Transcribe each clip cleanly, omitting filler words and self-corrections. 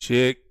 Check.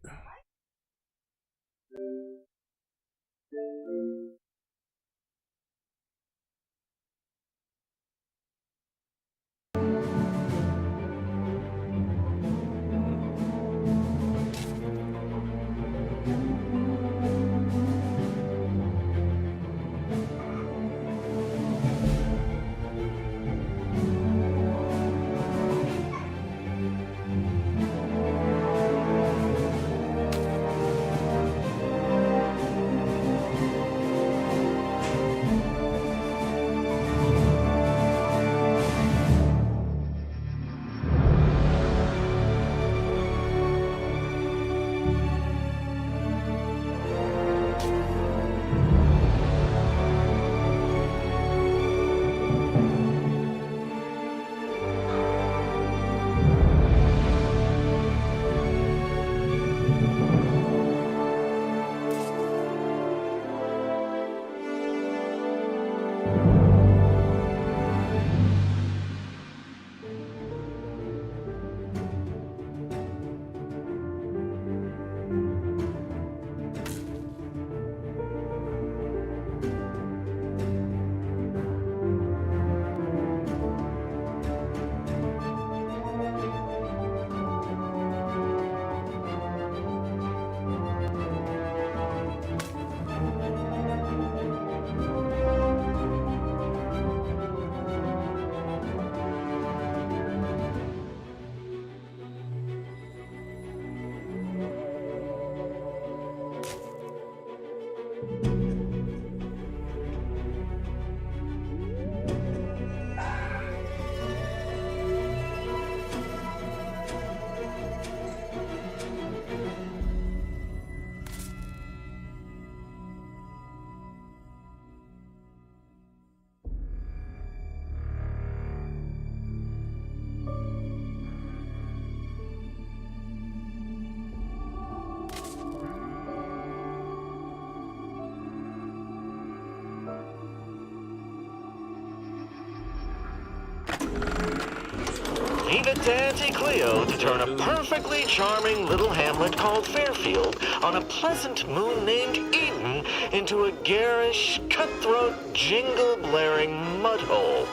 Leave it to Auntie Cleo to turn a perfectly charming little hamlet called Fairfield on a pleasant moon named Eden into a garish, cutthroat, jingle-blaring mudhole.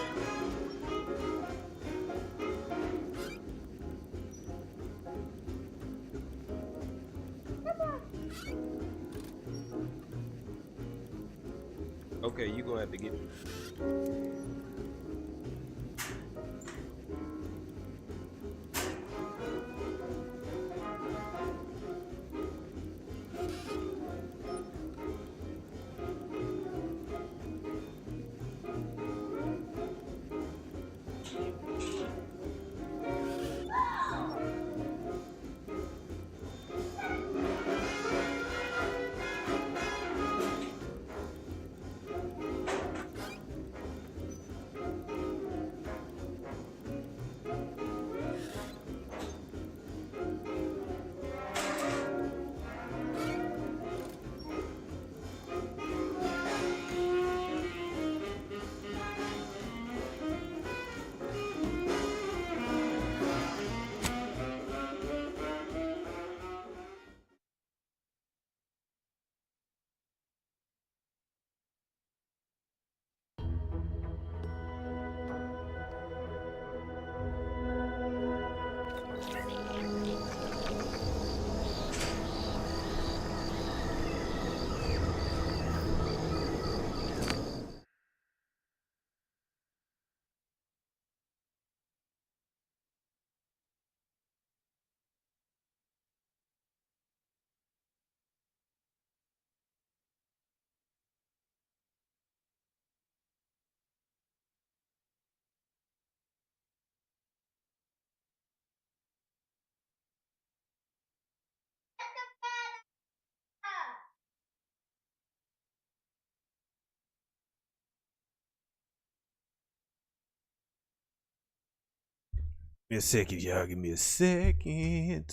Okay, you gonna have to get. Give me a second, y'all. Give me a second.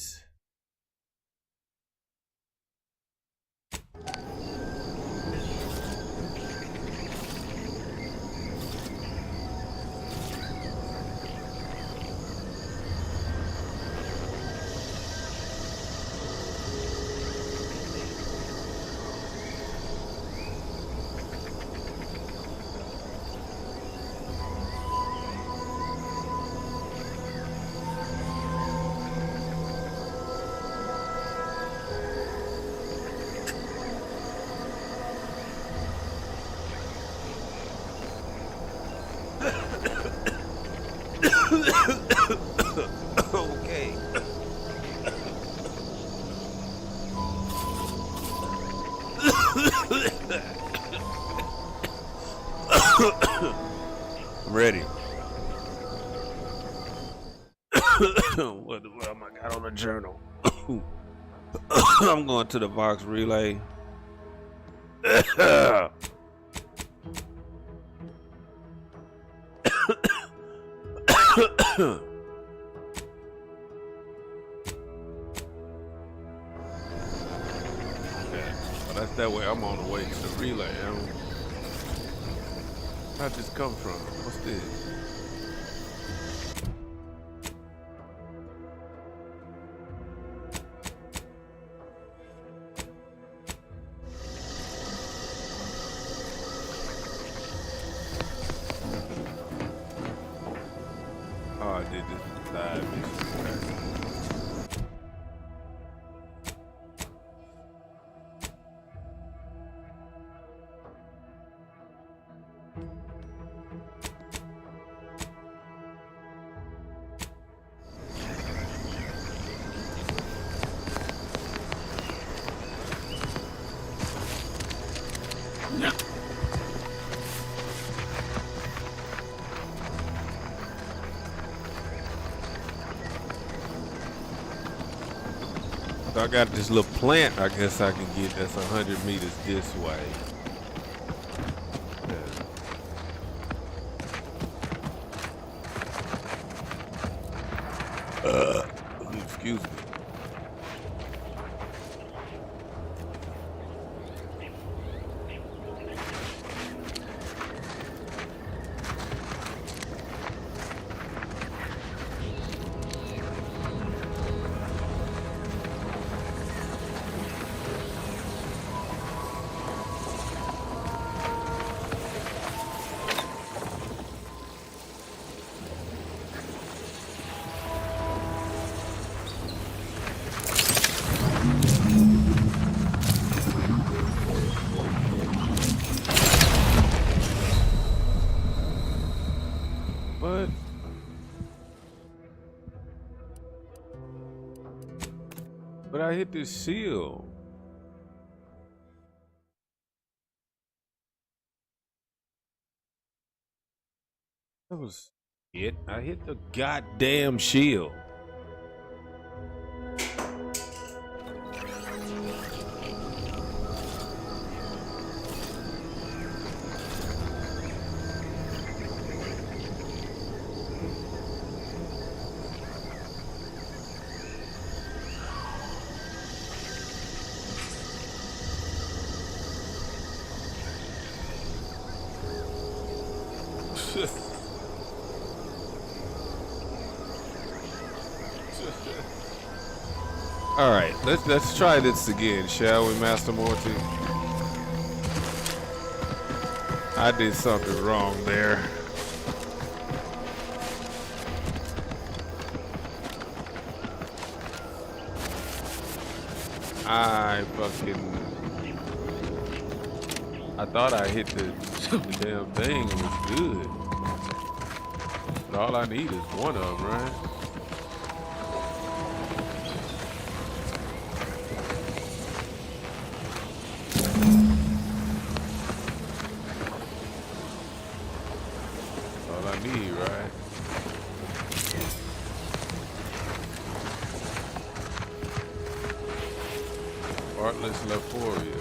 Okay. I'm ready. What am I got on the journal? I'm going to the Vox relay. That's that way. I'm on the way to the relay. How'd this come from? What's this? Oh, I did this side mission. So I got this little plant I guess I can get that's 100 meters this way. Excuse me. What? But I hit this shield. That was it. I hit the goddamn shield. All right, let's try this again, shall we, Master Morty? I did something wrong there. I thought I hit the damn thing. It was good. But all I need is one of them, right? All I need, right? Artless Leforia.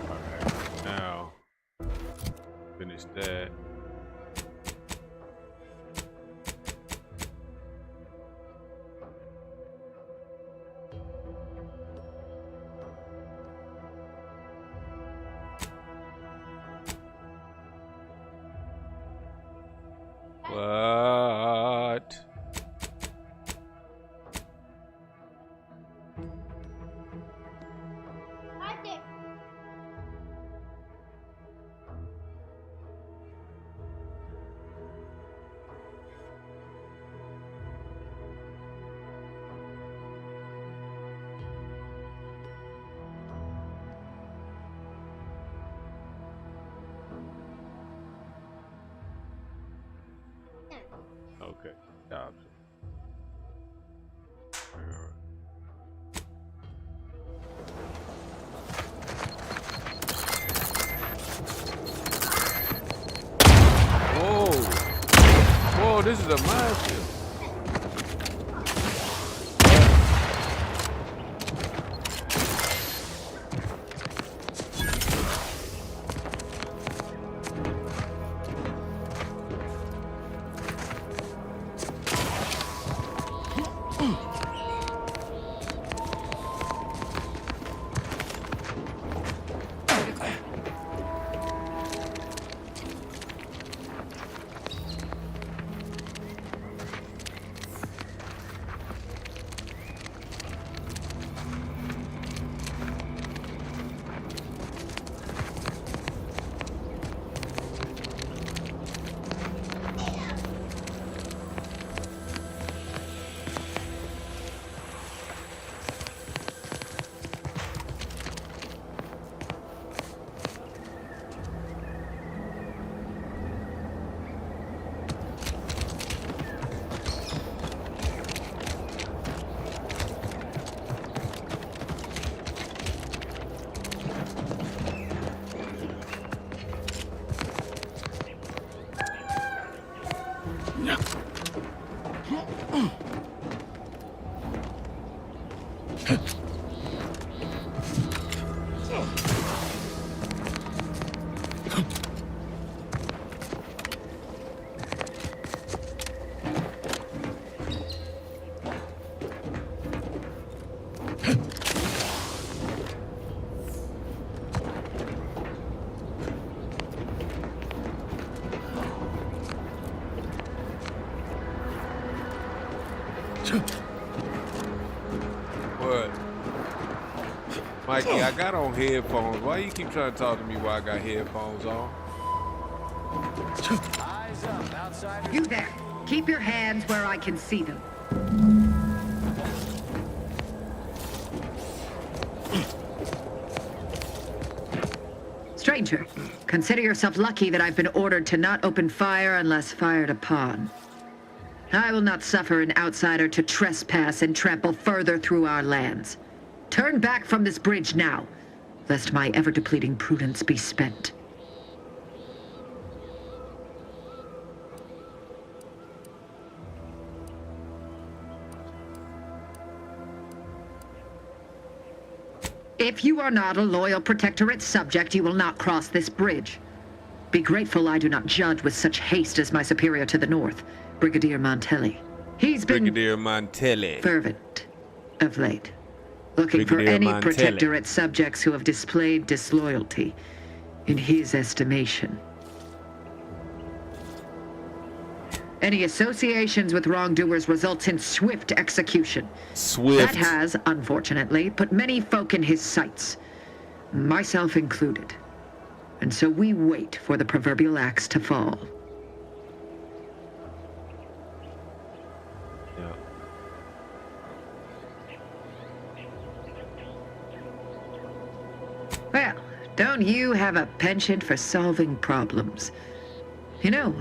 Alright, now finish that. Okay. Gotcha. All right. Whoa. Whoa, this is a minefield. What? Mikey, I got on headphones. Why you keep trying to talk to me while I got headphones on? Eyes up, outsider. You there. Keep your hands where I can see them. Stranger, consider yourself lucky that I've been ordered to not open fire unless fired upon. I will not suffer an outsider to trespass and trample further through our lands. Turn back from this bridge now, lest my ever-depleting prudence be spent. If you are not a loyal Protectorate subject, you will not cross this bridge. Be grateful I do not judge with such haste as my superior to the north, Brigadier Montelli. He's been fervent of late, looking for any Protectorate subjects who have displayed disloyalty in his estimation. Any associations with wrongdoers results in swift execution. That has, unfortunately, put many folk in his sights, myself included. And so we wait for the proverbial axe to fall. Yeah. Well, don't you have a penchant for solving problems? You know,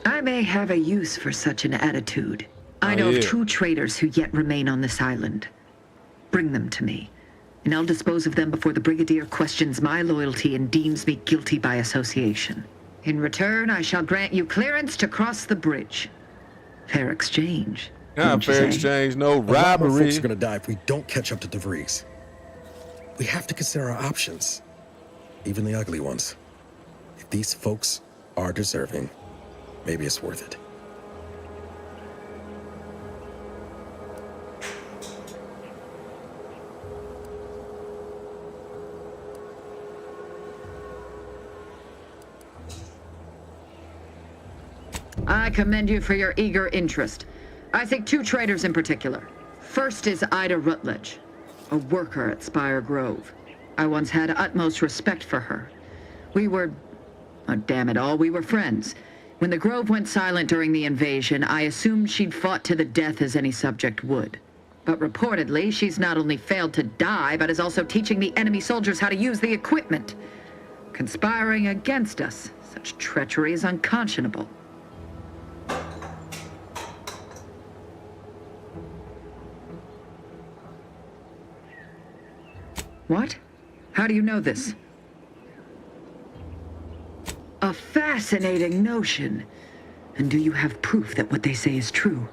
I may have a use for such an attitude. I know of 2 traitors who yet remain on this island. Bring them to me, and I'll dispose of them before the Brigadier questions my loyalty and deems me guilty by association. In return, I shall grant you clearance to cross the bridge. Fair exchange. Yeah, fair exchange, no robbery. A lot more folks are gonna die if we don't catch up to De Vries. We have to consider our options, even the ugly ones. If these folks are deserving, maybe it's worth it. I commend you for your eager interest. I think 2 traitors in particular. First is Ida Rutledge, a worker at Spire Grove. I once had utmost respect for her. We were, oh, damn it all, we were friends. When the Grove went silent during the invasion, I assumed she'd fought to the death as any subject would. But reportedly, she's not only failed to die, but is also teaching the enemy soldiers how to use the equipment. Conspiring against us. Such treachery is unconscionable. What? How do you know this? A fascinating notion. And do you have proof that what they say is true?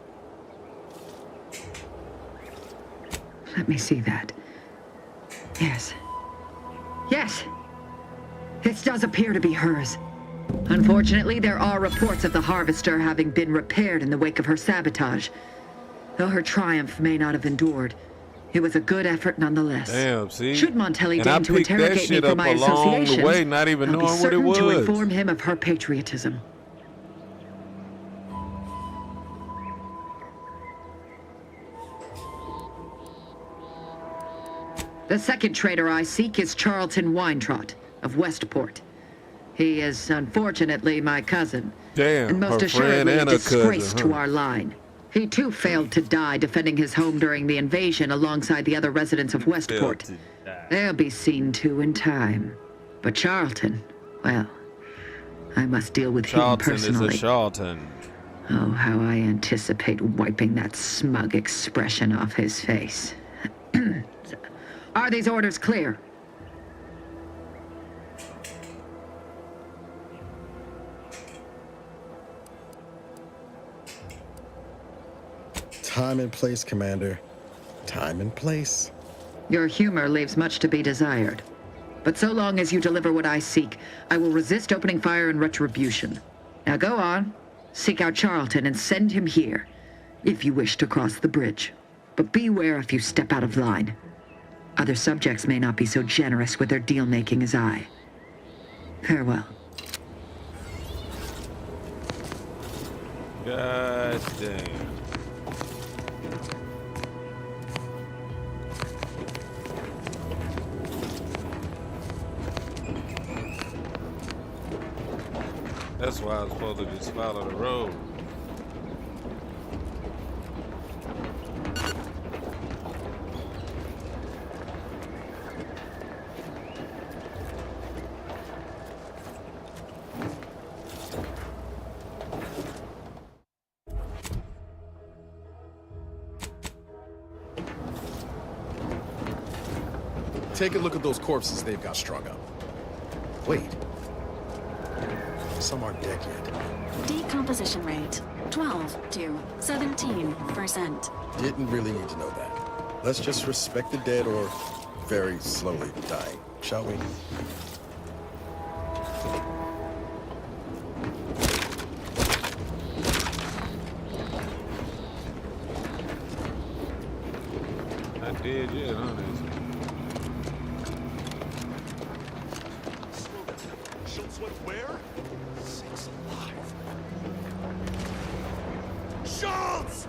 Let me see that. Yes. Yes! This does appear to be hers. Unfortunately, there are reports of the Harvester having been repaired in the wake of her sabotage. Though her triumph may not have endured, it was a good effort nonetheless. Damn, see? Should Montelli And deign I to picked that interrogate me shit for up my along the associations, way, not even I'll be knowing what it certain to was. inform him of her patriotism. The second traitor I seek is Charlton Weintraut of Westport. He is, unfortunately, my cousin. Damn, And most her friend assuredly a and her disgrace cousin, to huh? our line. He too failed to die defending his home during the invasion alongside the other residents of Westport. They'll be seen to in time. But Charlton, well, I must deal with him Charlton is personally. a charlatan. Oh, how I anticipate wiping that smug expression off his face. Are these orders clear? Time and place, Commander. Time and place. Your humor leaves much to be desired. But so long as you deliver what I seek, I will resist opening fire in retribution. Now go on, seek out Charlton and send him here, if you wish to cross the bridge. But beware if you step out of line. Other subjects may not be so generous with their deal-making as I. Farewell. God damn. That's why I was supposed to just follow the road. Take a look at those corpses they've got strung up. Wait. Some aren't dead yet. Decomposition rate 12 to 17%. Didn't really need to know that. Let's just respect the dead or very slowly dying, shall we? Not dead yet, huh? Schultz went where? Sakes alive. Schultz!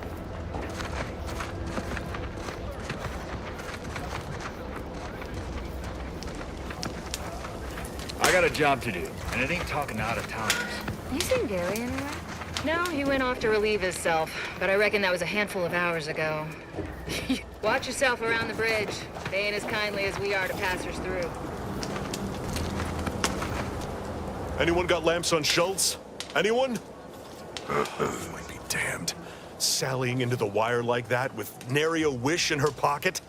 I got a job to do, and it ain't talking to out-of-towners. You seen Gary anywhere? No, he went off to relieve himself, but I reckon that was a handful of hours ago. Watch yourself around the bridge. They ain't as kindly as we are to passers through. Anyone got lamps on Schultz? Anyone? Might be damned. Sallying into the wire like that with nary a wish in her pocket?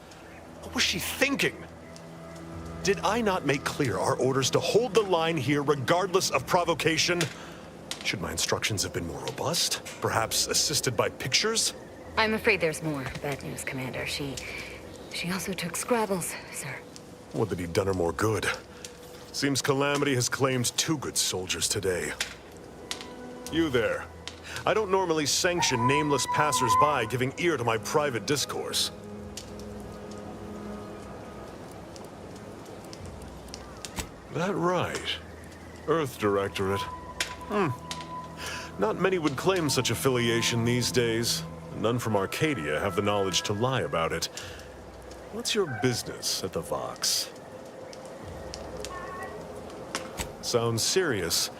What was she thinking? Did I not make clear our orders to hold the line here regardless of provocation? Should my instructions have been more robust? Perhaps assisted by pictures? I'm afraid there's more bad news, Commander. She also took Scrabbles, sir. Would that he'd done her more good. Seems Calamity has claimed 2 good soldiers today. You there. I don't normally sanction nameless passers-by giving ear to my private discourse. That right. Earth Directorate. Not many would claim such affiliation these days. None from Arcadia have the knowledge to lie about it. What's your business at the Vox? Sounds serious.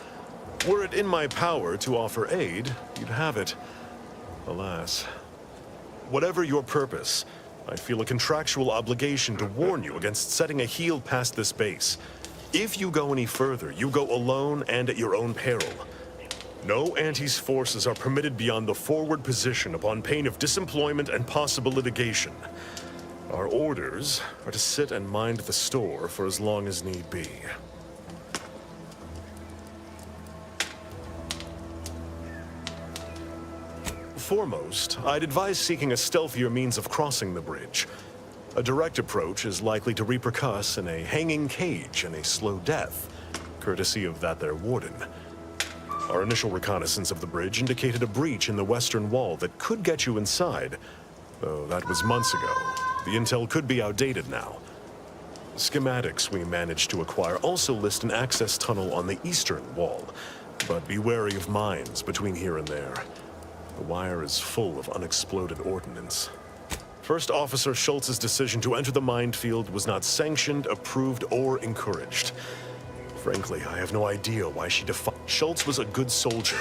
Were it in my power to offer aid, you'd have it. Alas. Whatever your purpose, I feel a contractual obligation to warn you against setting a heel past this base. If you go any further, you go alone and at your own peril. No Antes forces are permitted beyond the forward position upon pain of disemployment and possible litigation. Our orders are to sit and mind the store for as long as need be. Foremost, I'd advise seeking a stealthier means of crossing the bridge. A direct approach is likely to repercuss in a hanging cage and a slow death, courtesy of that there warden. Our initial reconnaissance of the bridge indicated a breach in the western wall that could get you inside, though that was months ago. The intel could be outdated now. Schematics we managed to acquire also list an access tunnel on the eastern wall, but be wary of mines between here and there. The wire is full of unexploded ordnance. First Officer Schultz's decision to enter the minefield was not sanctioned, approved, or encouraged. Frankly, I have no idea why she defied. Schultz was a good soldier,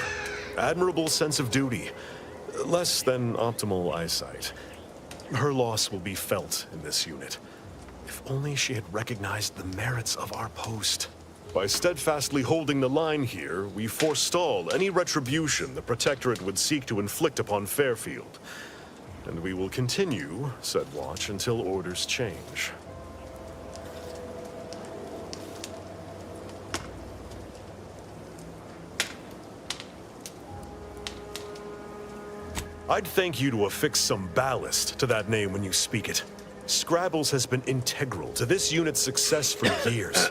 admirable sense of duty, less than optimal eyesight. Her loss will be felt in this unit. If only she had recognized the merits of our post. By steadfastly holding the line here, we forestall any retribution the Protectorate would seek to inflict upon Fairfield. And we will continue said watch until orders change. I'd thank you to affix some ballast to that name when you speak it. Scrabbles has been integral to this unit's success for years.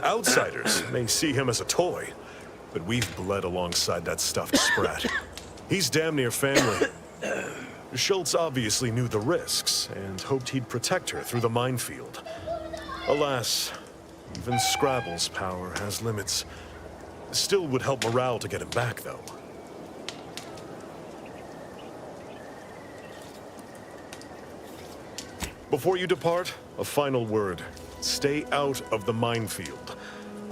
Outsiders may see him as a toy, but we've bled alongside that stuffed sprat. He's damn near family. Schultz obviously knew the risks and hoped he'd protect her through the minefield. Alas, even Scrabble's power has limits. Still would help morale to get him back, though. Before you depart, a final word. Stay out of the minefield.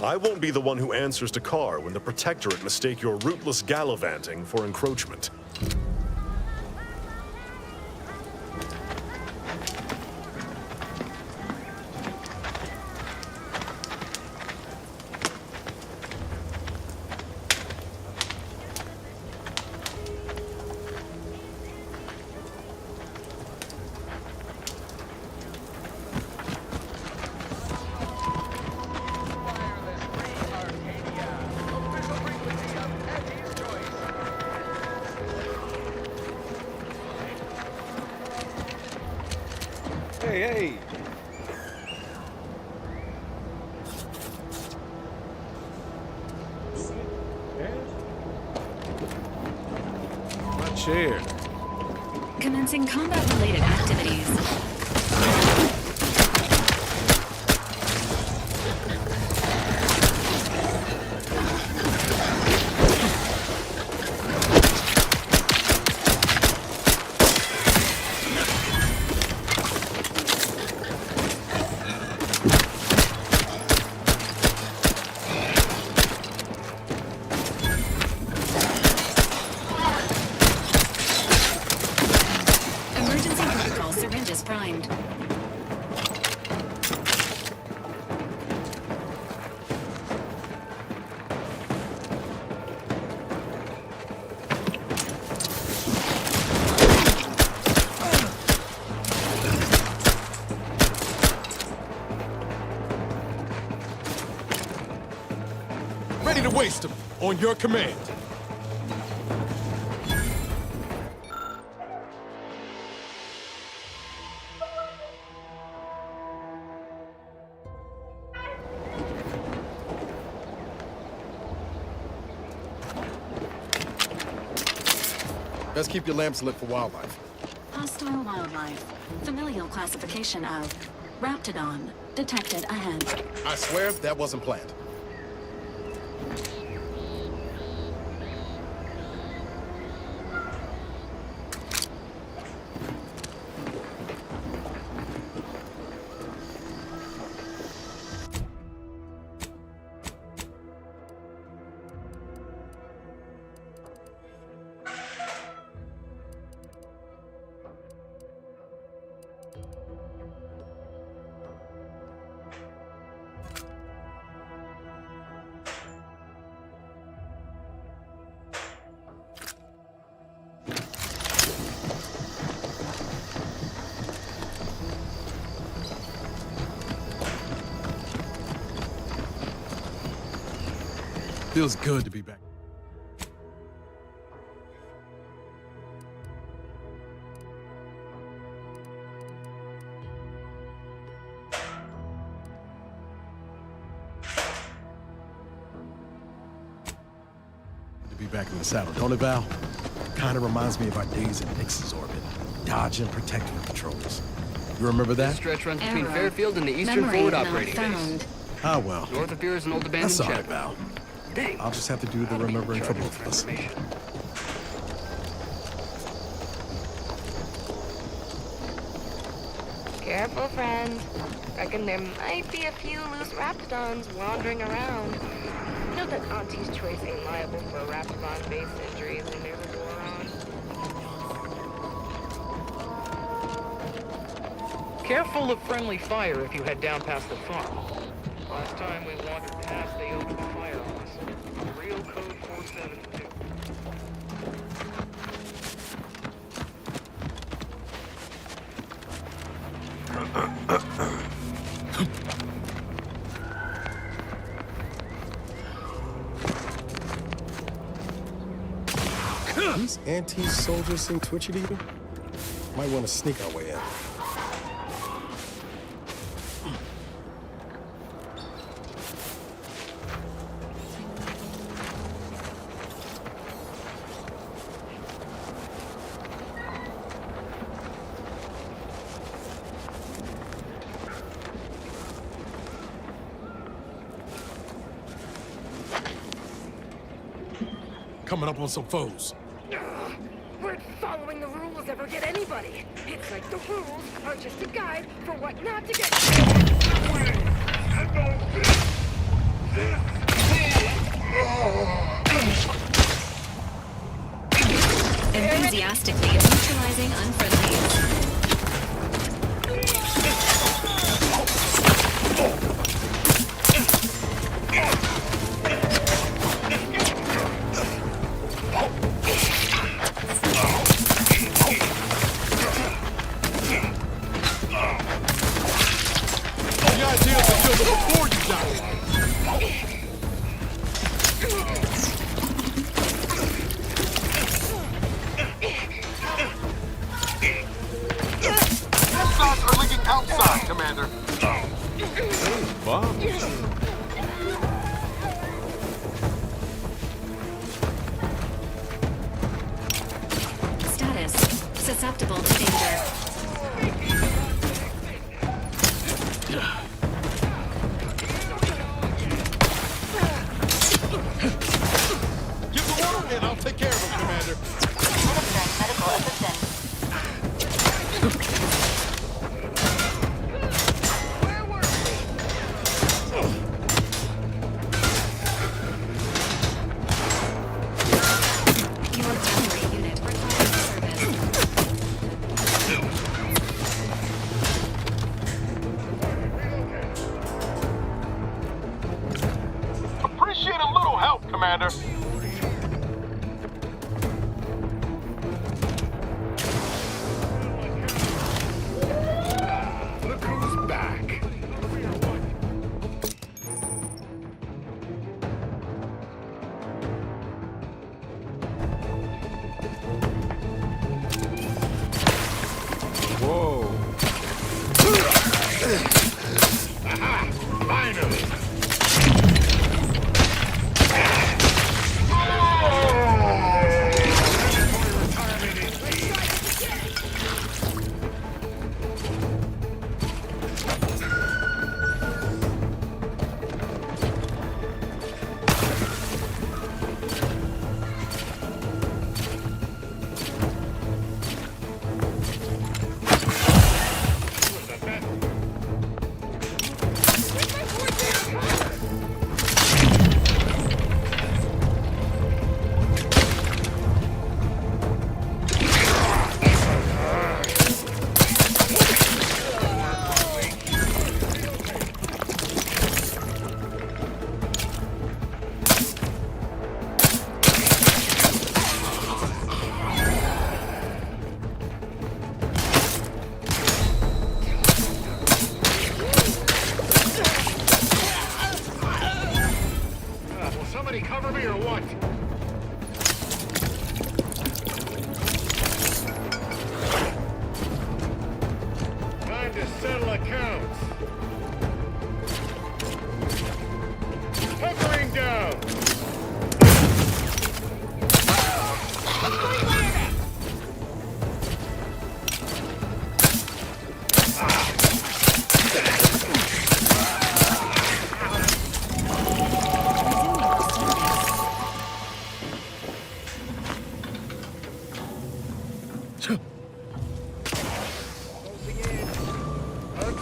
I won't be the one who answers to Carr when the Protectorate mistake your rootless gallivanting for encroachment. Hey! My chair. Commencing combat-related activities. Emergency protocol syringes primed. Ready to waste them. On your command. Best keep your lamps lit for wildlife. Hostile wildlife. Familial classification of Raptidon. Detected ahead. I swear that wasn't planned. Feels good to be back. To be back in the saddle, don't it, Val? Kind of reminds me of our days in Nix's orbit, dodging protecting patrols. You remember This that? stretch runs between Error. Fairfield and the Eastern Memory Forward not Operating found. Base. Ah, well. North of here is an old abandoned That's all right, chapel. Val. Dang. I'll just have to do the remembering for both of us. Careful, friend. Reckon there might be a few loose raptidons wandering around. Note that Auntie's choice ain't liable for raptidon-based injuries we near the door on. Careful of friendly fire if you head down past the farm. Last time we wandered past, they opened fire on us. Real code 472. These anti-soldiers seem twitchy to you? Might want to sneak our way in. Coming up on some foes. Where'd following the rules ever get anybody? It's like the rules are just a guide for what not to get. Enthusiastically neutralizing unfriendlies. The idea is to kill them before you die. Missiles are leaking outside, Commander. Bomb. Status susceptible to danger. Give the order and I'll take care of them, Commander. Medical assistance. Your primary unit requires service. Appreciate a little help, Commander. Look who's back. Whoa. Finally.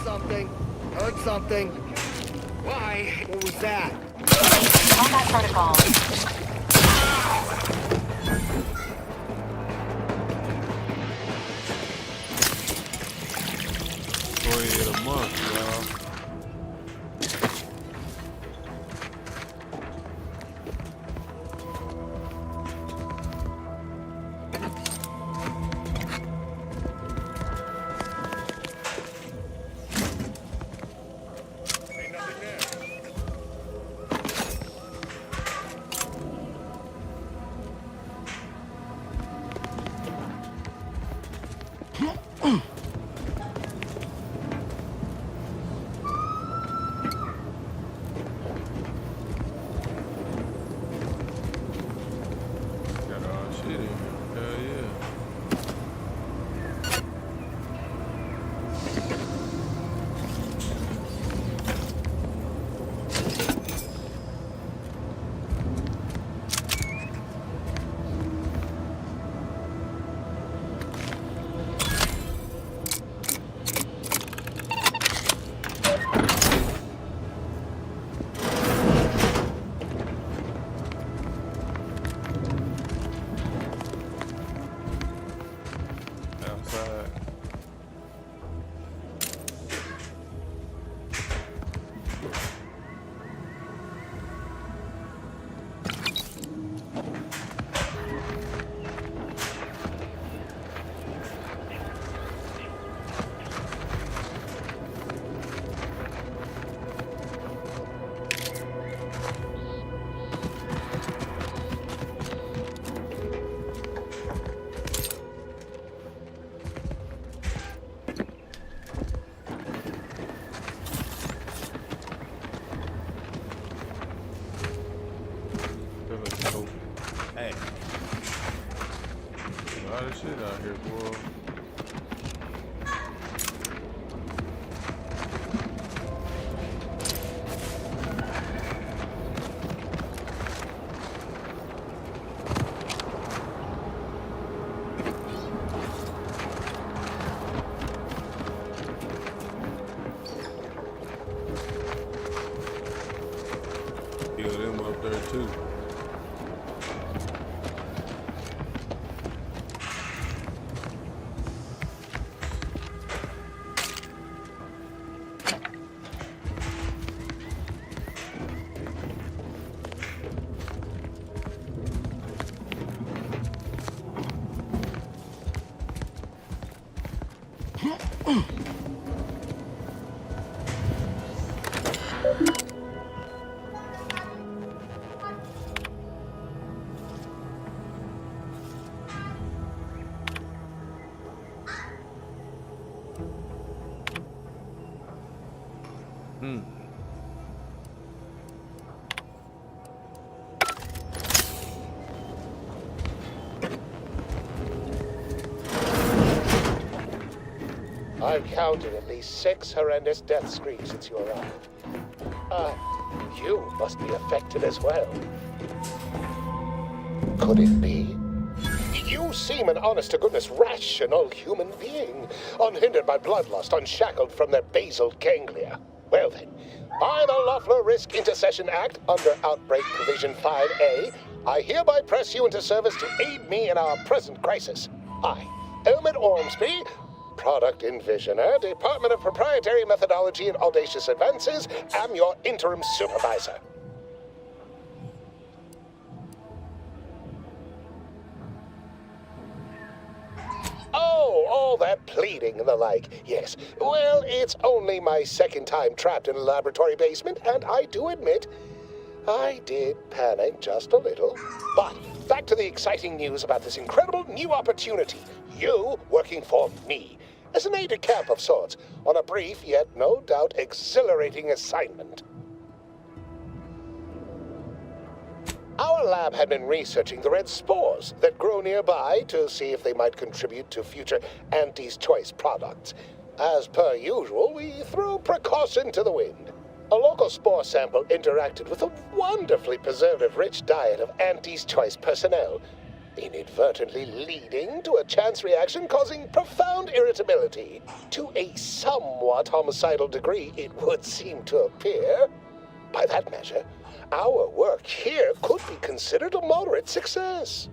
something. Heard something. Why? What was that? Combat protocol. $28 a month, y'all. Got all shit in here. Hell yeah. Outside. Feel like it's open. Hey. A lot of shit out here, boy. Feel them up there too. I've counted at least 6 horrendous death screams since you arrived. You must be affected as well. Could it be? You seem an honest-to-goodness rational human being, unhindered by bloodlust, unshackled from their basal ganglia. Well then, by the Loeffler Risk Intercession Act, under Outbreak Provision 5A, I hereby press you into service to aid me in our present crisis. I, Elmer Ormsby, Product Envisioner, Department of Proprietary Methodology and Audacious Advances, am your interim supervisor. Oh, all that pleading and the like. Yes. Well, it's only my second time trapped in a laboratory basement, and I do admit, I did panic just a little. But back to the exciting news about this incredible new opportunity. You working for me, as an aide-de-camp of sorts, on a brief yet no doubt exhilarating assignment. Our lab had been researching the red spores that grow nearby to see if they might contribute to future Auntie's Choice products. As per usual, we threw precaution to the wind. A local spore sample interacted with a wonderfully preservative-rich diet of Auntie's Choice personnel. inadvertently leading to a chance reaction causing profound irritability. To a somewhat homicidal degree, it would seem to appear. By that measure, our work here could be considered a moderate success.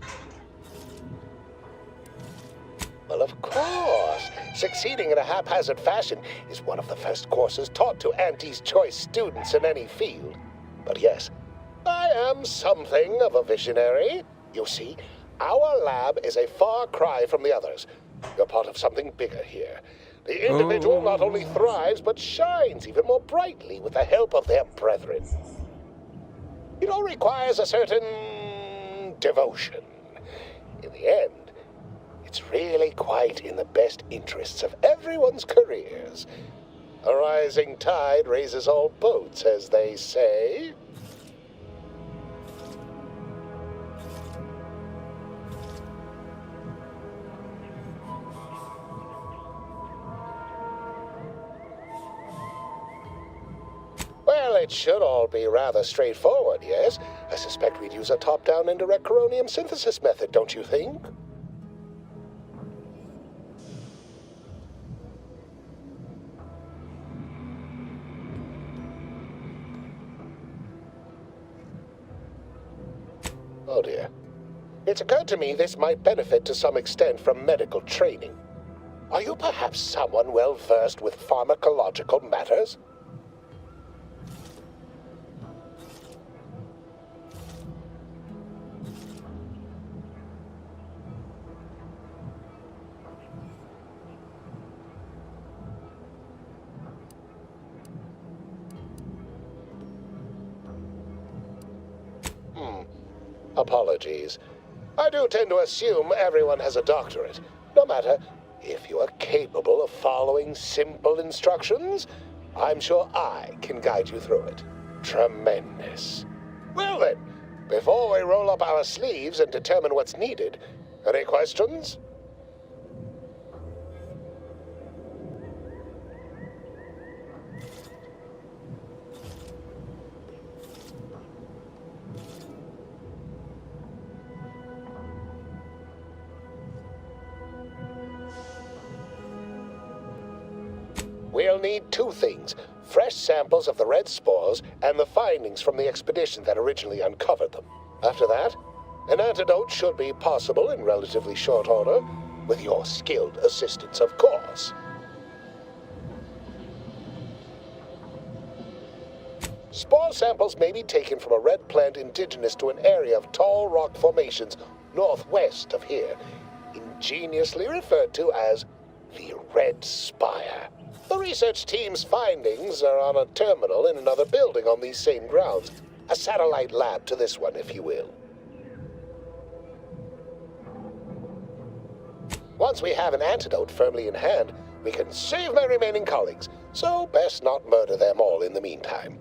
Well, of course, succeeding in a haphazard fashion is one of the first courses taught to Auntie's choice students in any field. But yes, I am something of a visionary. You see, our lab is a far cry from the others. You're part of something bigger here. The individual not only thrives, but shines even more brightly with the help of their brethren. It all requires a certain devotion. In the end, it's really quite in the best interests of everyone's careers. A rising tide raises all boats, as they say. Well, it should all be rather straightforward, yes? I suspect we'd use a top-down indirect coronium synthesis method, don't you think? Oh dear. It's occurred to me this might benefit to some extent from medical training. Are you perhaps someone well-versed with pharmacological matters? Apologies. I do tend to assume everyone has a doctorate. No matter, if you are capable of following simple instructions, I'm sure I can guide you through it. Tremendous. Well then, before we roll up our sleeves and determine what's needed, any questions? We'll need two things: fresh samples of the red spores and the findings from the expedition that originally uncovered them. After that, an antidote should be possible in relatively short order, with your skilled assistance, of course. Spore samples may be taken from a red plant indigenous to an area of tall rock formations northwest of here, ingeniously referred to as the Red Spire. The research team's findings are on a terminal in another building on these same grounds. A satellite lab to this one, if you will. Once we have an antidote firmly in hand, we can save my remaining colleagues, so best not murder them all in the meantime.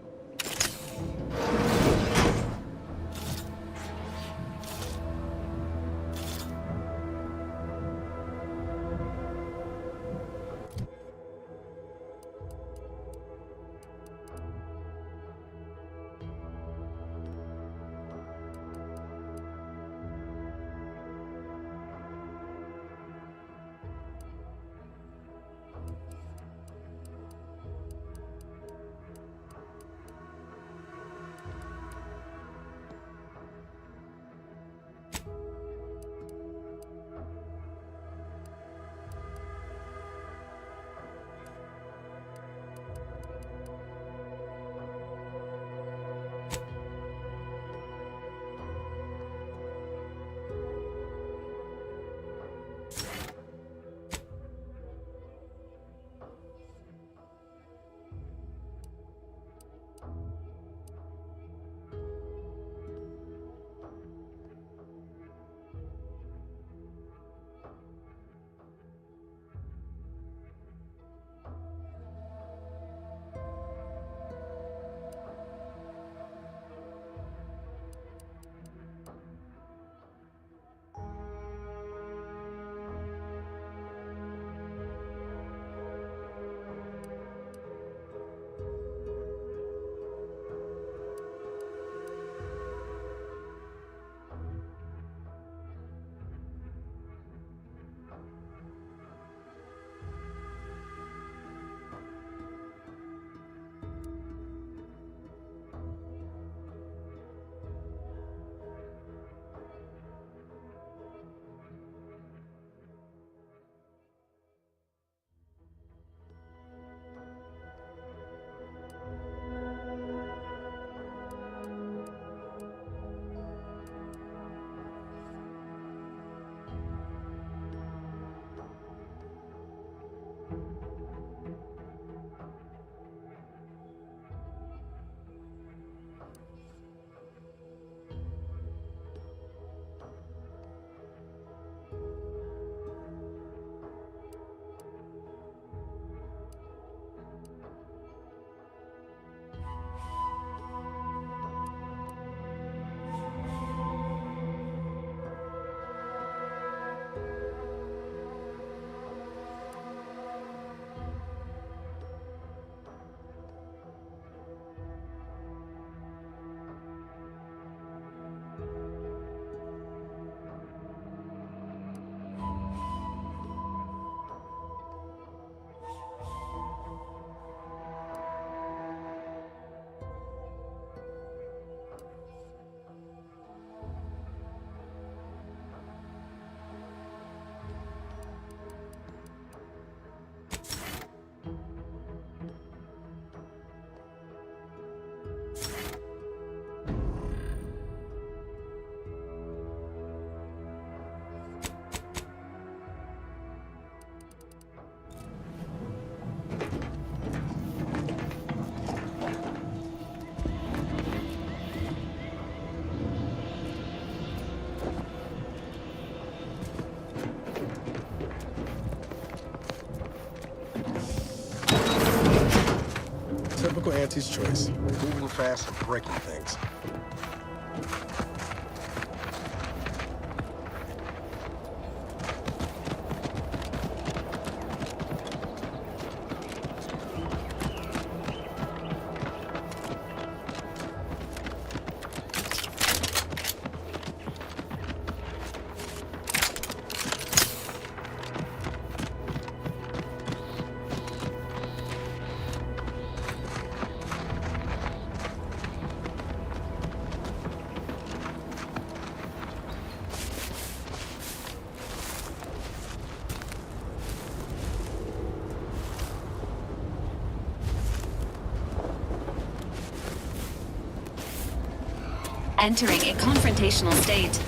Typical Auntie's choice. Moving fast and breaking things. Entering a confrontational state.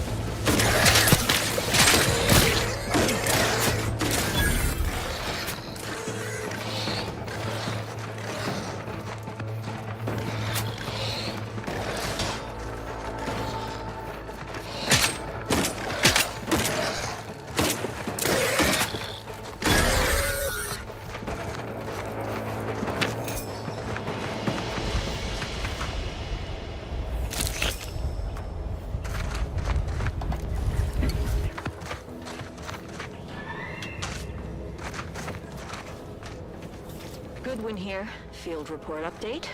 Goodwin here. Field report update.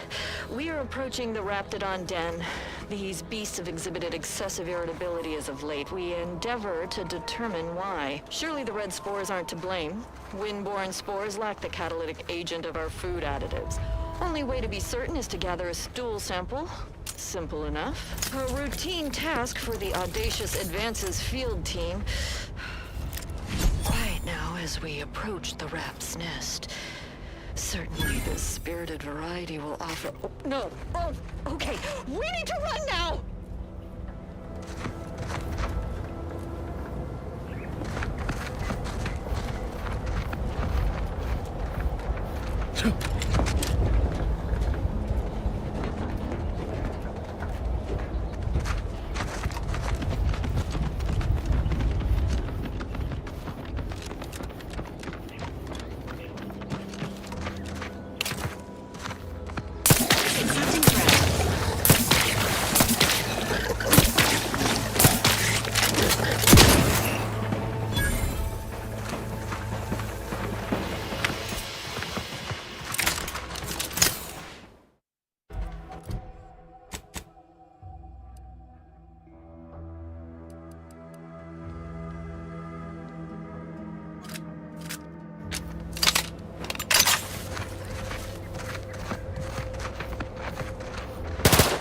We are approaching the Raptidon den. These beasts have exhibited excessive irritability as of late. We endeavor to determine why. Surely the red spores aren't to blame. Wind-borne spores lack the catalytic agent of our food additives. Only way to be certain is to gather a stool sample. Simple enough. A routine task for the audacious Advances field team. Quiet now as we approach the rap's nest. Certainly the spirited variety will offer... Oh, no! Oh, okay. We need to run now!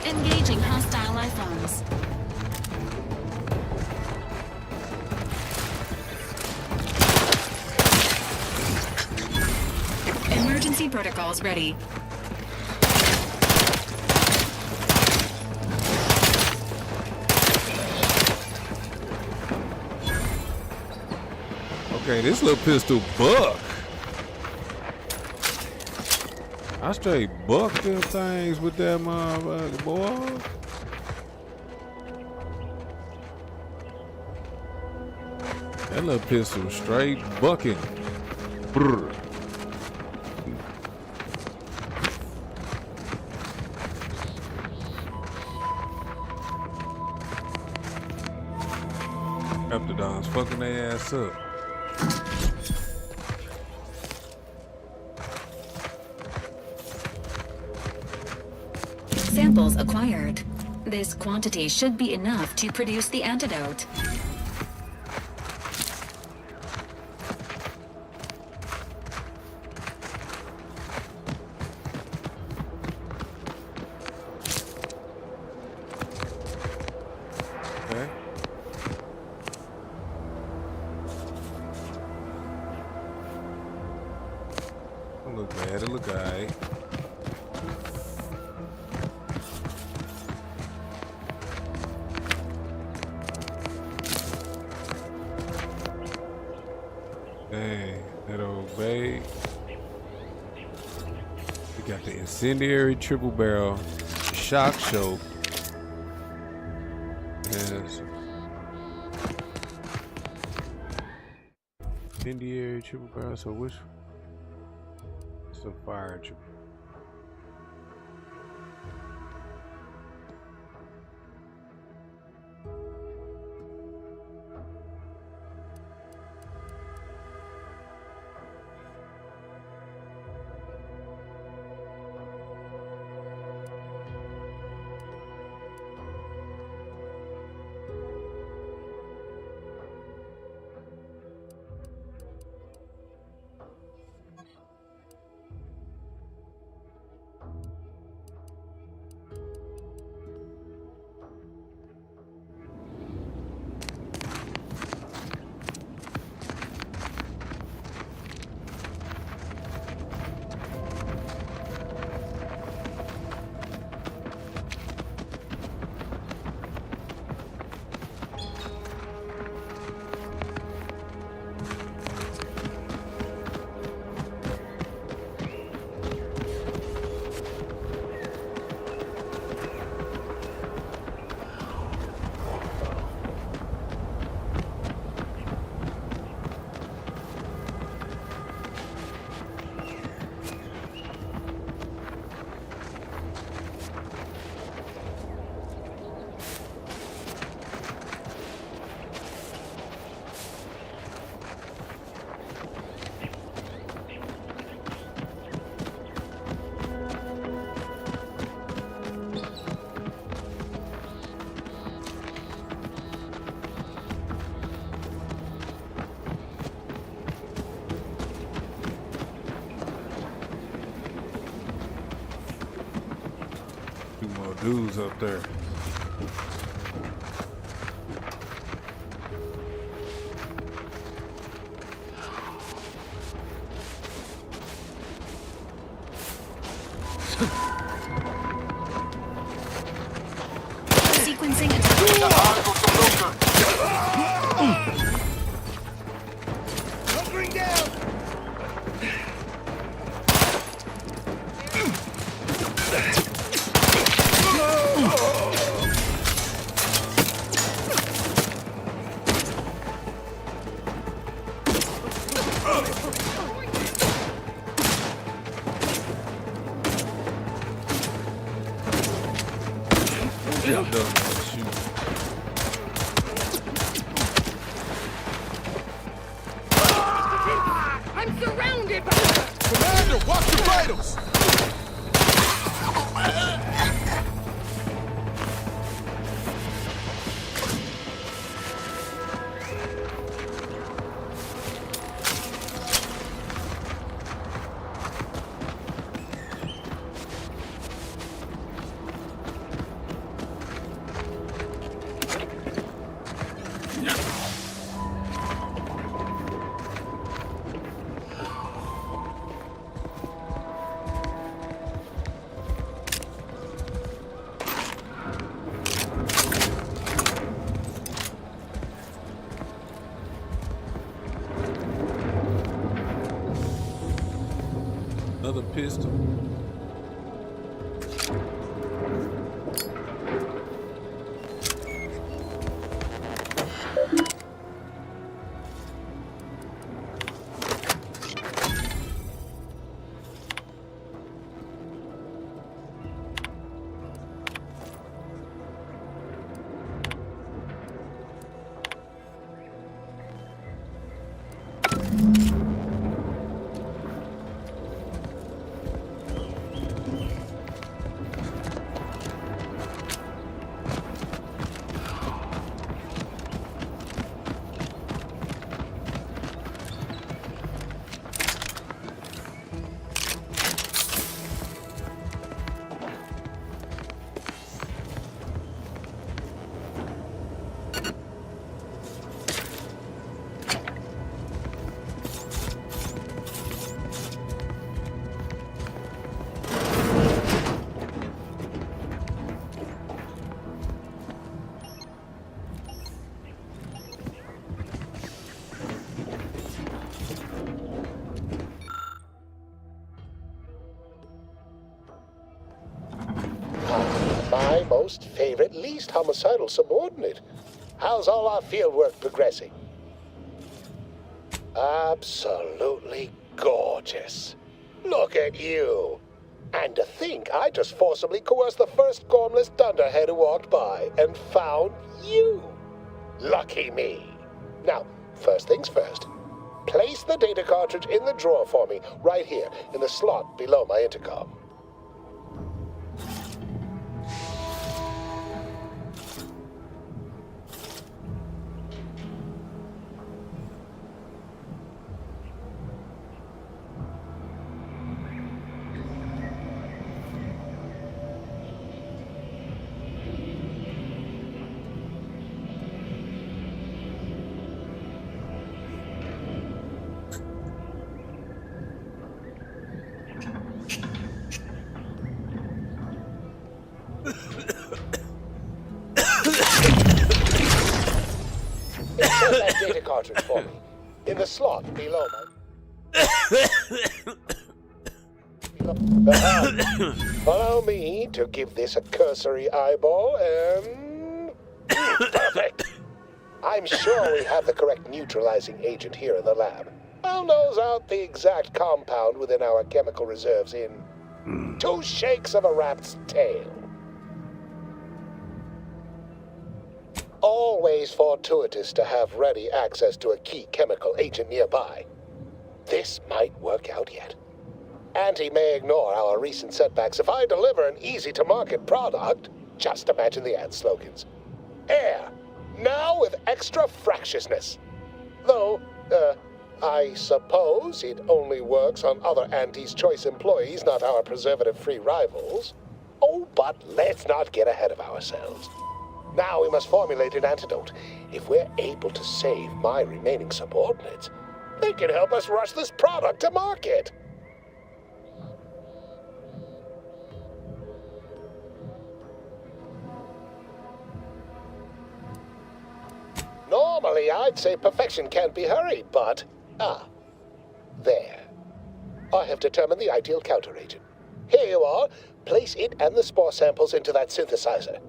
Engaging hostile life forms. Emergency protocols ready. Okay, this little pistol buck. I straight bucked them things with that motherfucker, boy. That little pistol straight bucking. Brr. Raptidons fucking their ass up. Samples acquired. This quantity should be enough to produce the antidote. Okay. Don't look bad, it look alright. Dang, that old babe. We got the incendiary triple barrel shock choke. Yes. Incendiary triple barrel. So which? It's a fire triple. dudes up there. Sequencing attack. Bring down! Yeah, I'm done with that shoot. I'm surrounded by... Commander, watch your vitals! Another pistol. My most favorite, least homicidal subordinate. How's all our field work progressing? Absolutely gorgeous. Look at you. And to think I just forcibly coerced the first gormless dunderhead who walked by and found you. Lucky me. Now, first things first. Place the data cartridge in the drawer for me, right here, in the slot below my intercom. Insert that data cartridge for me. In the slot below my... Allow me to give this a cursory eyeball and... Perfect! I'm sure we have the correct neutralizing agent here in the lab. I'll nose out the exact compound within our chemical reserves in 2 shakes of a rat's tail. Always fortuitous to have ready access to a key chemical agent nearby. This might work out yet. Auntie may ignore our recent setbacks if I deliver an easy-to-market product. Just imagine the ad slogans. Air, now with extra fractiousness. Though, I suppose it only works on other Auntie's Choice employees, not our preservative-free rivals. Oh, but let's not get ahead of ourselves. Now we must formulate an antidote. If we're able to save my remaining subordinates, they can help us rush this product to market. Normally, I'd say perfection can't be hurried, but... there. I have determined the ideal counteragent. Here you are. Place it and the spore samples into that synthesizer.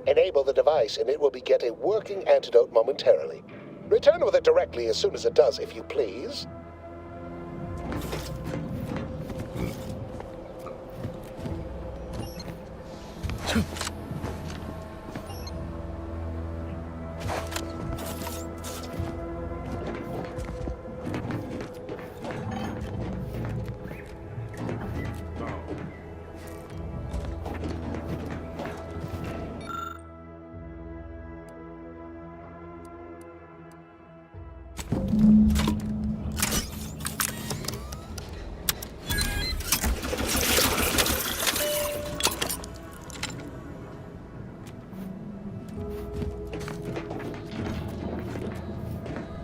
Enable the device and it will beget a working antidote momentarily. Return with it directly as soon as it does, if you please.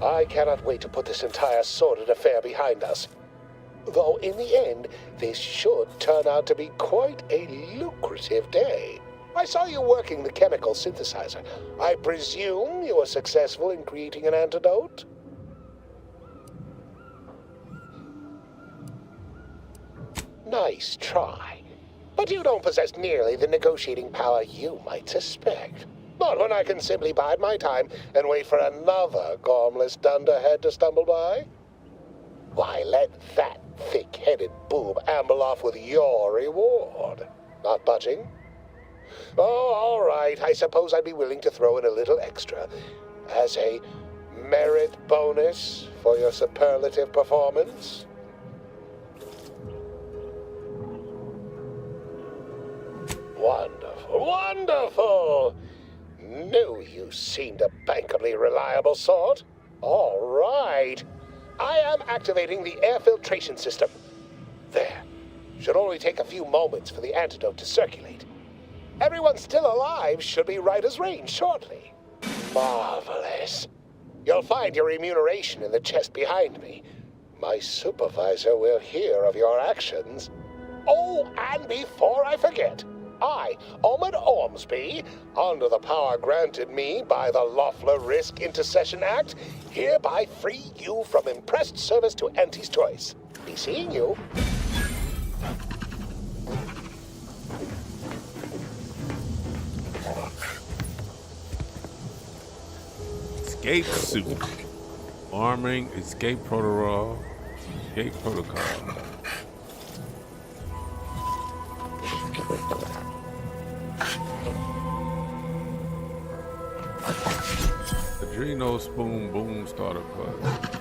I cannot wait to put this entire sordid affair behind us. Though in the end, this should turn out to be quite a lucrative day. I saw you working the chemical synthesizer. I presume you were successful in creating an antidote? Nice try. But you don't possess nearly the negotiating power you might suspect. Not when I can simply bide my time and wait for another gormless dunderhead to stumble by. Why, let that thick-headed boob amble off with your reward. Not budging? Oh, all right. I suppose I'd be willing to throw in a little extra as a merit bonus for your superlative performance. Wonderful, wonderful! Knew you seemed a bankably reliable sort. All right. I am activating the air filtration system. There. Should only take a few moments for the antidote to circulate. Everyone still alive should be right as rain shortly. Marvelous. You'll find your remuneration in the chest behind me. My supervisor will hear of your actions. Oh, and before I forget, I, Omid Ormsby, under the power granted me by the Loeffler Risk Intercession Act, hereby free you from impressed service to Auntie's Choice. Be seeing you. Escape suit. Arming, escape protocol. Escape protocol. Adreno spoon boom starter plug.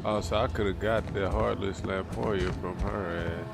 Oh, so I could have got the Heartless Lamporia from her ass.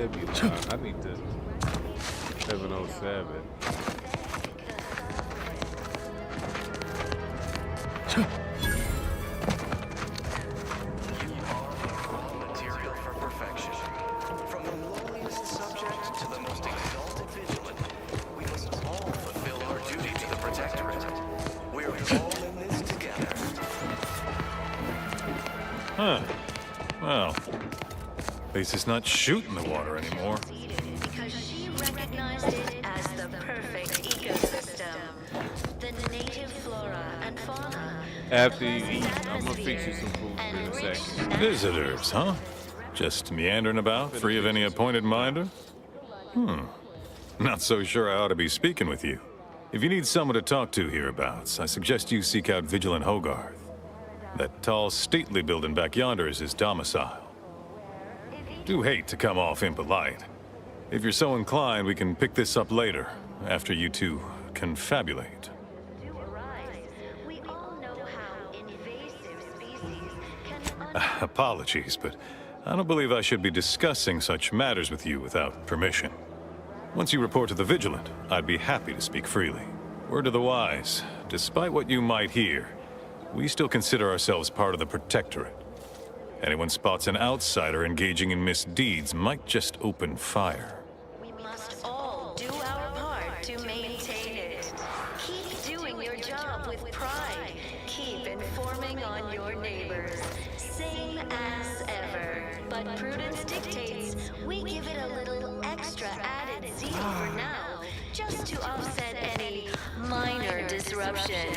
heavy now. I need to 707. Material for perfection. From the lowliest subject to the most exalted vigilant, we must all fulfill our duty to the Protectorate. We're all in this together. Huh. Well, at least it's not shooting the water anymore. Because she recognized it as the perfect ecosystem. The native flora and fauna. After you eat, I'm gonna fix you some food in a second. Visitors, huh? Just meandering about, free of any appointed minder? Not so sure I ought to be speaking with you. If you need someone to talk to hereabouts, I suggest you seek out Vigilant Hogarth. That tall, stately building back yonder is his domicile. Do hate to come off impolite. If you're so inclined, we can pick this up later, after you two confabulate. We all know how invasive species can Apologies, but I don't believe I should be discussing such matters with you without permission. Once you report to the Vigilant, I'd be happy to speak freely. Word to the wise, despite what you might hear, we still consider ourselves part of the Protectorate. Anyone spots an outsider engaging in misdeeds might just open fire. We must all do our part to maintain it. Keep doing your job with pride. Keep informing on your neighbors. Same as ever. But prudence dictates we give it a little extra added zeal for now, just to offset any minor disruption.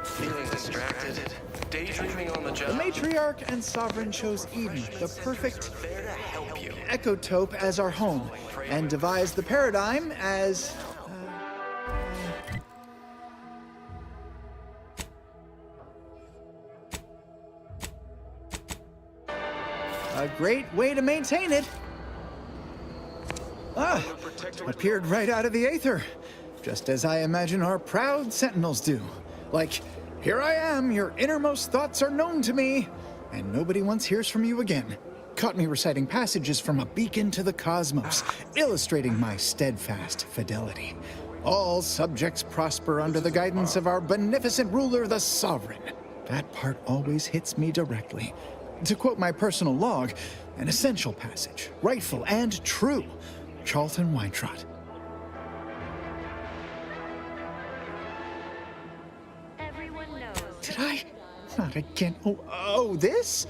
Feeling distracted, daydreaming on the job. The matriarch and sovereign chose Eden, the perfect There to help you. ecotope, as our home, and devised the paradigm as a great way to maintain it. Appeared right out of the aether, just as I imagine our proud sentinels do. Like, here I am, your innermost thoughts are known to me, and nobody once hears from you again. Caught me reciting passages from a beacon to the cosmos, illustrating my steadfast fidelity. All subjects prosper under the guidance of our beneficent ruler, the sovereign. That part always hits me directly. To quote my personal log, an essential passage, rightful and true. Charlton Weintrot. Everyone knows. Did I? Not again. Oh, this?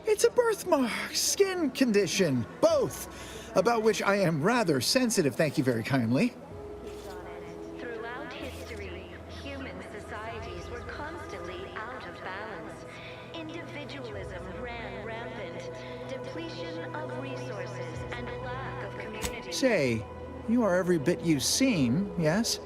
It's a birthmark, skin condition, both, about which I am rather sensitive, thank you very kindly. Throughout history, human societies were constantly out of balance. Individualism ran rampant, depletion of resources, and lack of community. Say, you are every bit you seem, yes?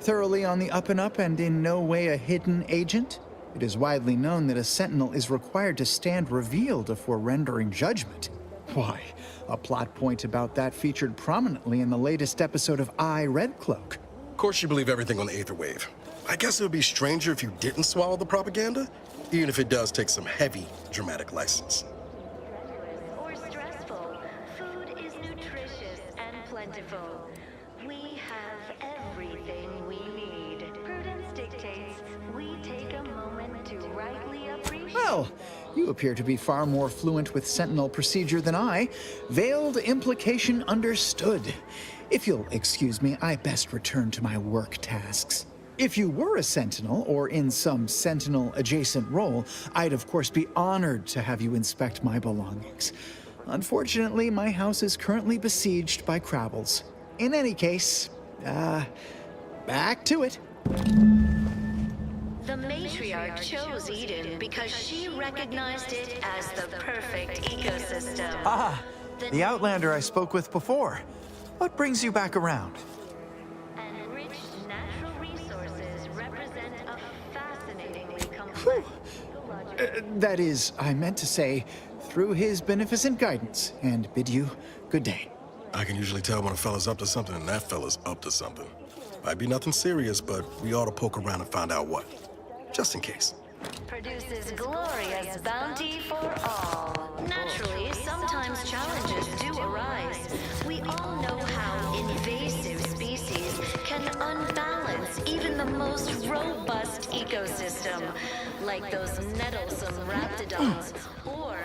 Thoroughly on the up and up and in no way a hidden agent? It is widely known that a sentinel is required to stand revealed before rendering judgment. Why, a plot point about that featured prominently in the latest episode of I, Red Cloak. Of course you believe everything on the Aether Wave. I guess it would be stranger if you didn't swallow the propaganda, even if it does take some heavy dramatic license. Or stressful, food is nutritious and plentiful. We have everything we need. Prudence dictates we take a moment to rightly appreciate. Well, you appear to be far more fluent with Sentinel procedure than I. Veiled implication understood. If you'll excuse me, I best return to my work tasks. If you were a Sentinel, or in some Sentinel-adjacent role, I'd of course be honored to have you inspect my belongings. Unfortunately, my house is currently besieged by Crabbles. In any case, back to it. The matriarch chose Eden because she recognized it as the perfect ecosystem. Ah, the Outlander I spoke with before. What brings you back around? Enriched natural resources represent a fascinatingly complex. That is, I meant to say, through his beneficent guidance, and bid you good day. I can usually tell when a fella's up to something, and that fella's up to something. Might be nothing serious, but we ought to poke around and find out what. Just in case. produces glorious bounty for all. Naturally, sometimes challenges do arise. We all know how invasive species can unbalance even the most robust ecosystem, like those nettlesome raptidons or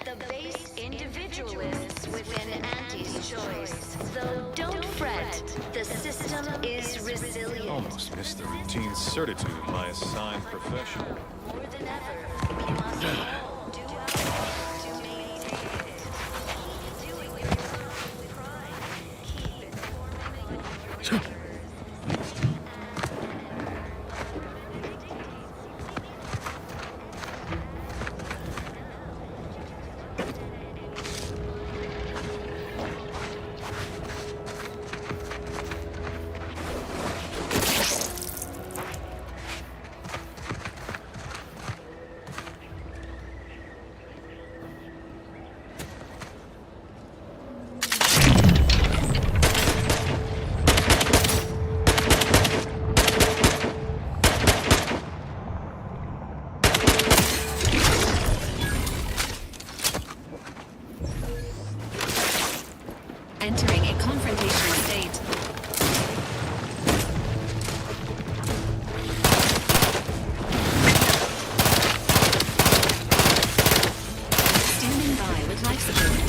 the base individualists within Auntie's choice. Though don't fret, the system is resilient. Almost missed the routine certitude of my assigned profession. More than ever, we must all do our part to maintain it. Keep doing your job with pride. Keep informing on your neighbors. Entering a confrontational state. Standing by with life support.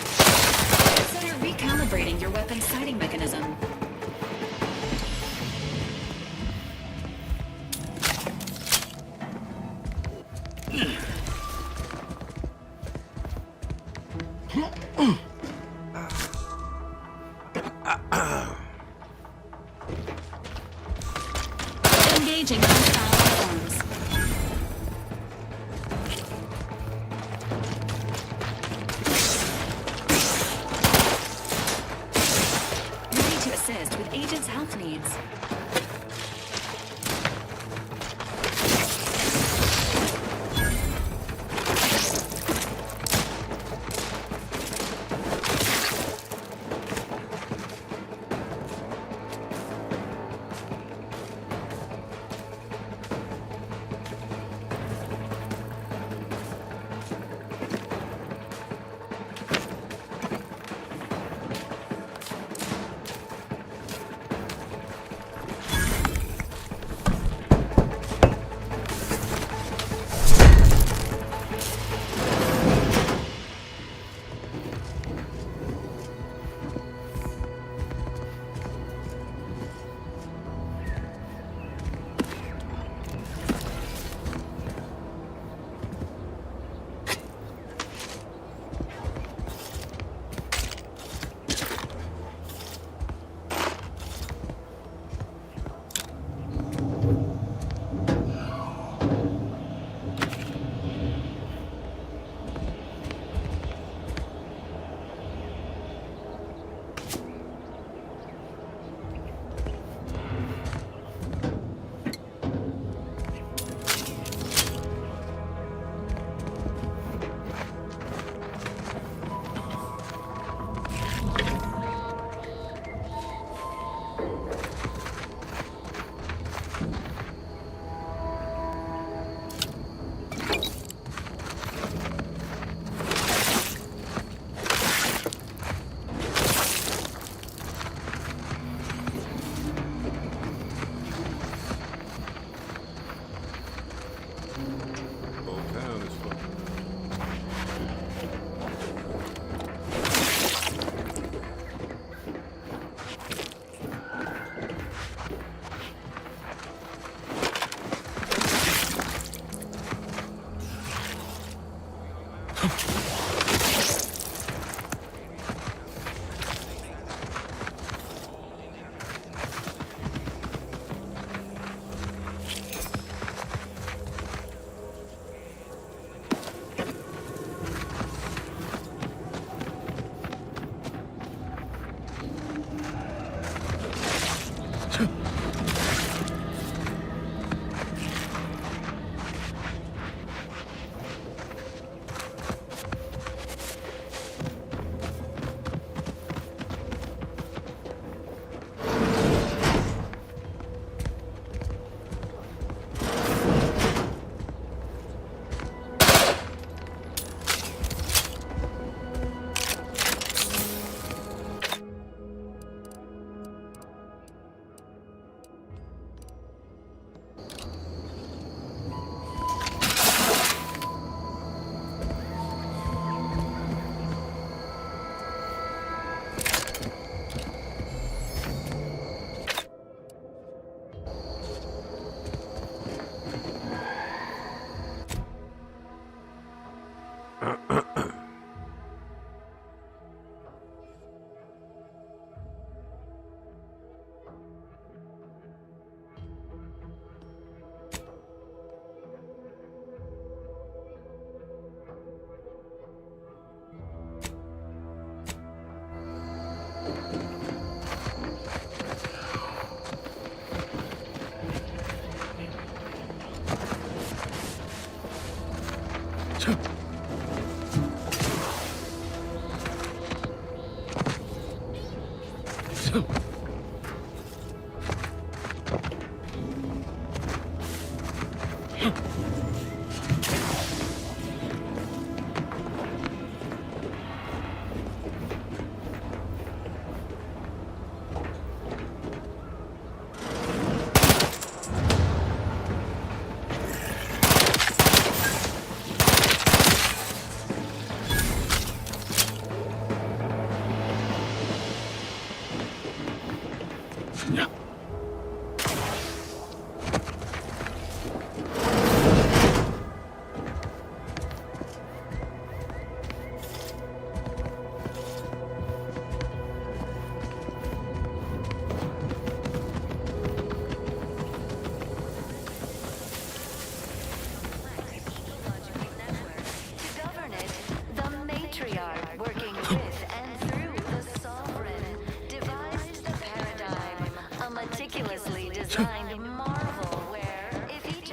Consider recalibrating your weapon sighting mechanism. Engaging hostile forms. Ready to assist with agent's health needs.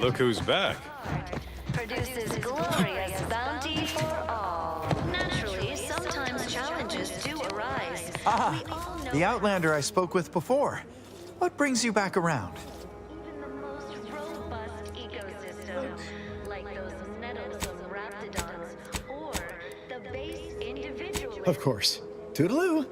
Look who's back. Produces glorious bounty for all. Naturally, sometimes challenges do arise. The Outlander I spoke with before. What brings you back around? Even the most robust ecosystems, like those meddlesome raptidons, or the base individual. Of course. Toodaloo.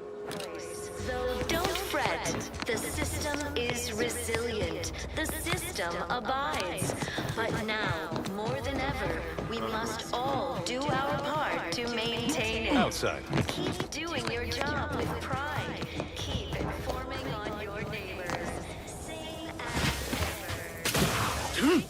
Though don't fret, the system is resilient. The system abides. But now, more than ever, we must all do our part to maintain it. Outside. Keep doing your job with pride. Keep informing on your neighbors. Same as ever.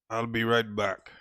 I'll be right back.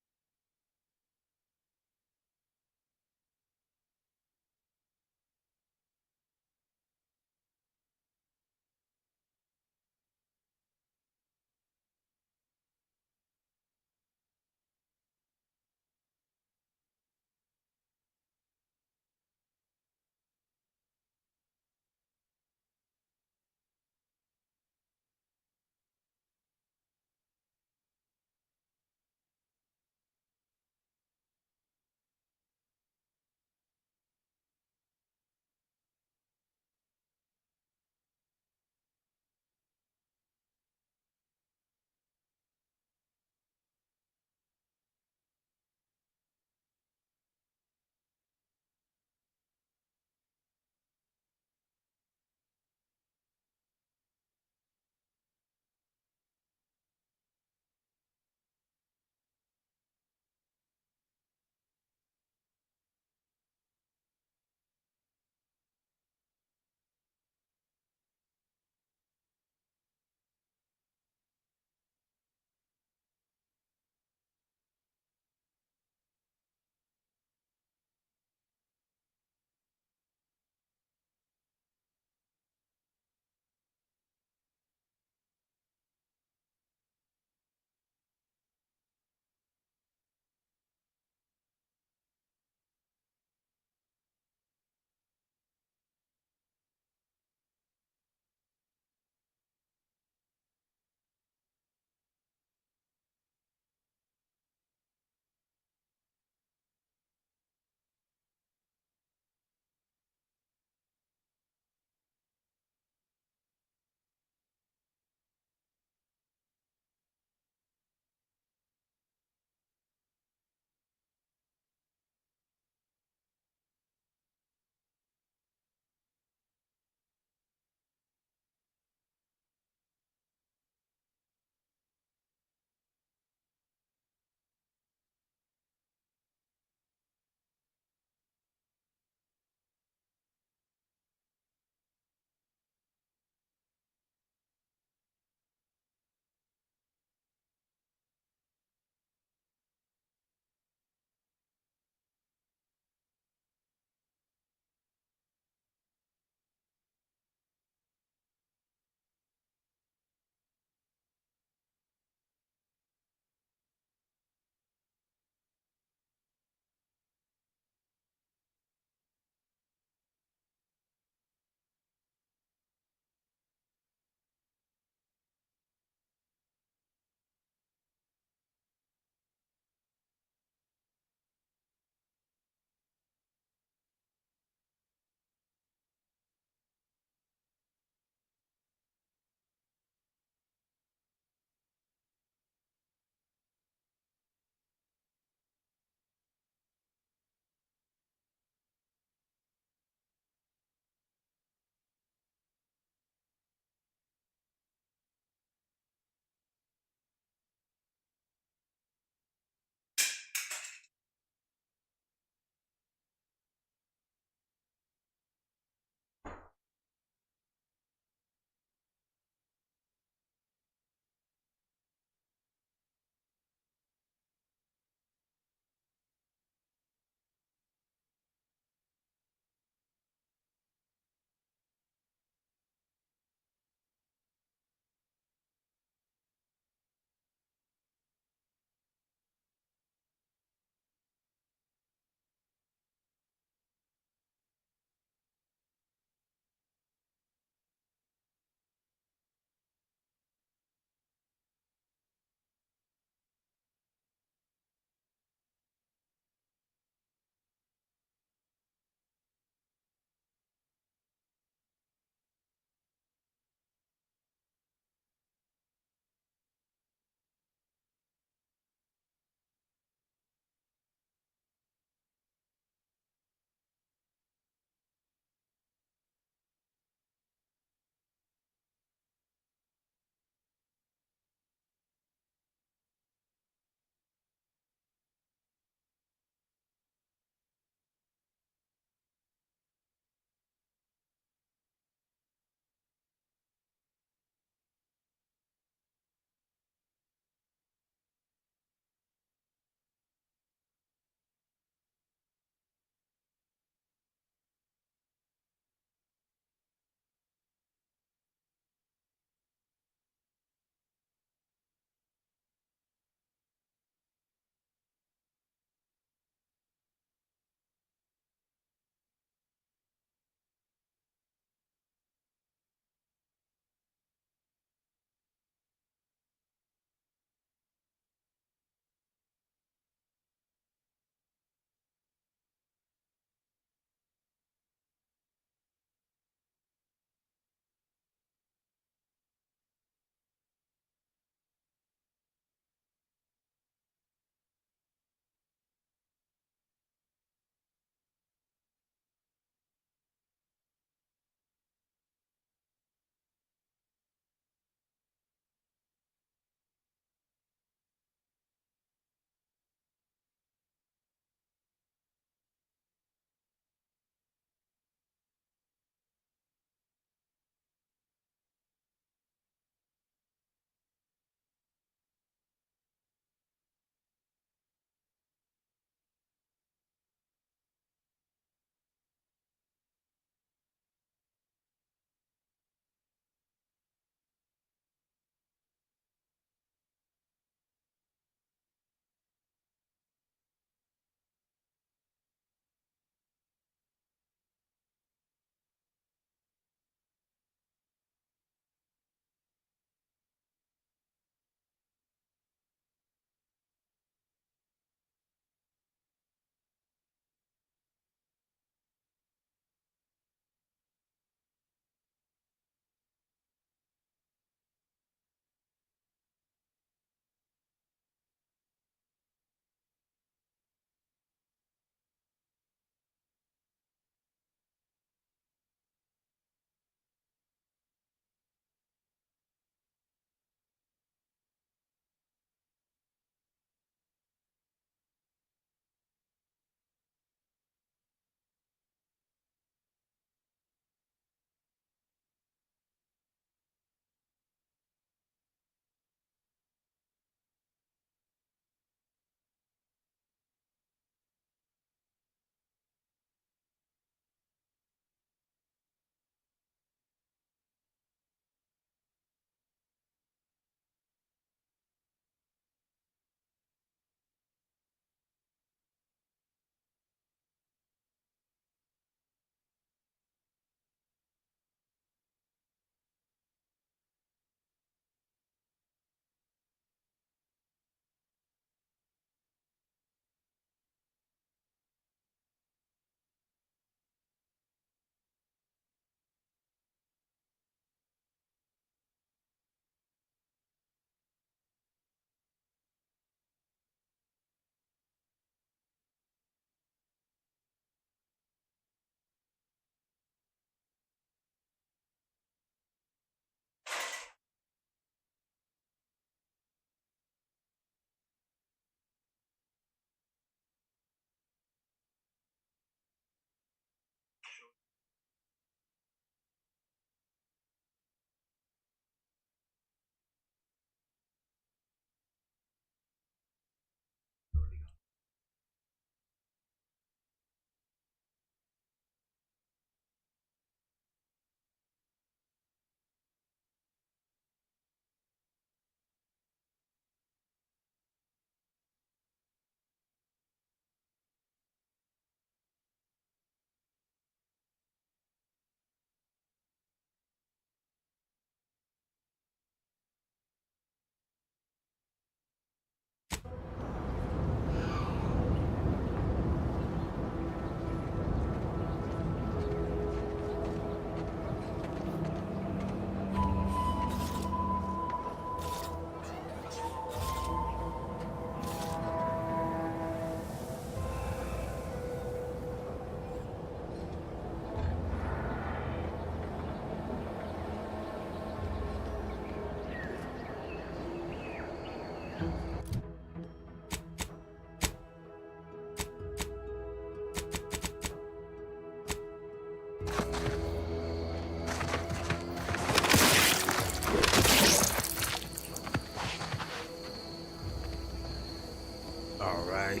All right.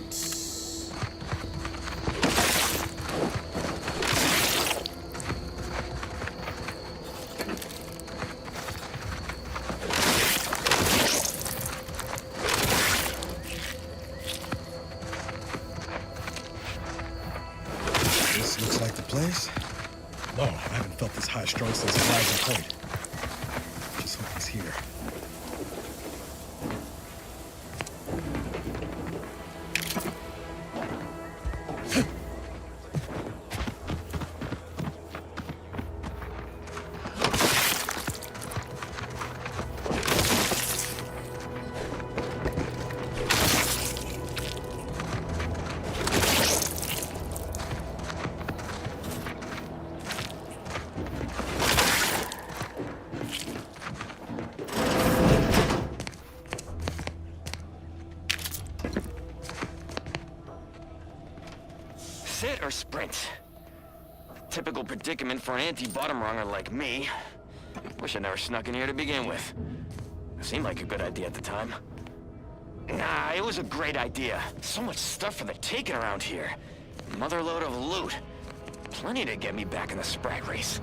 This looks like the place. No, I haven't felt this high strung since Horizon Point. Just hope he's here. Sit or sprint? Typical predicament for an anti-bottom runger like me. Wish I never snuck in here to begin with. Seemed like a good idea at the time. Nah, it was a great idea. So much stuff for the taking around here. Motherload of loot. Plenty to get me back in the sprag race.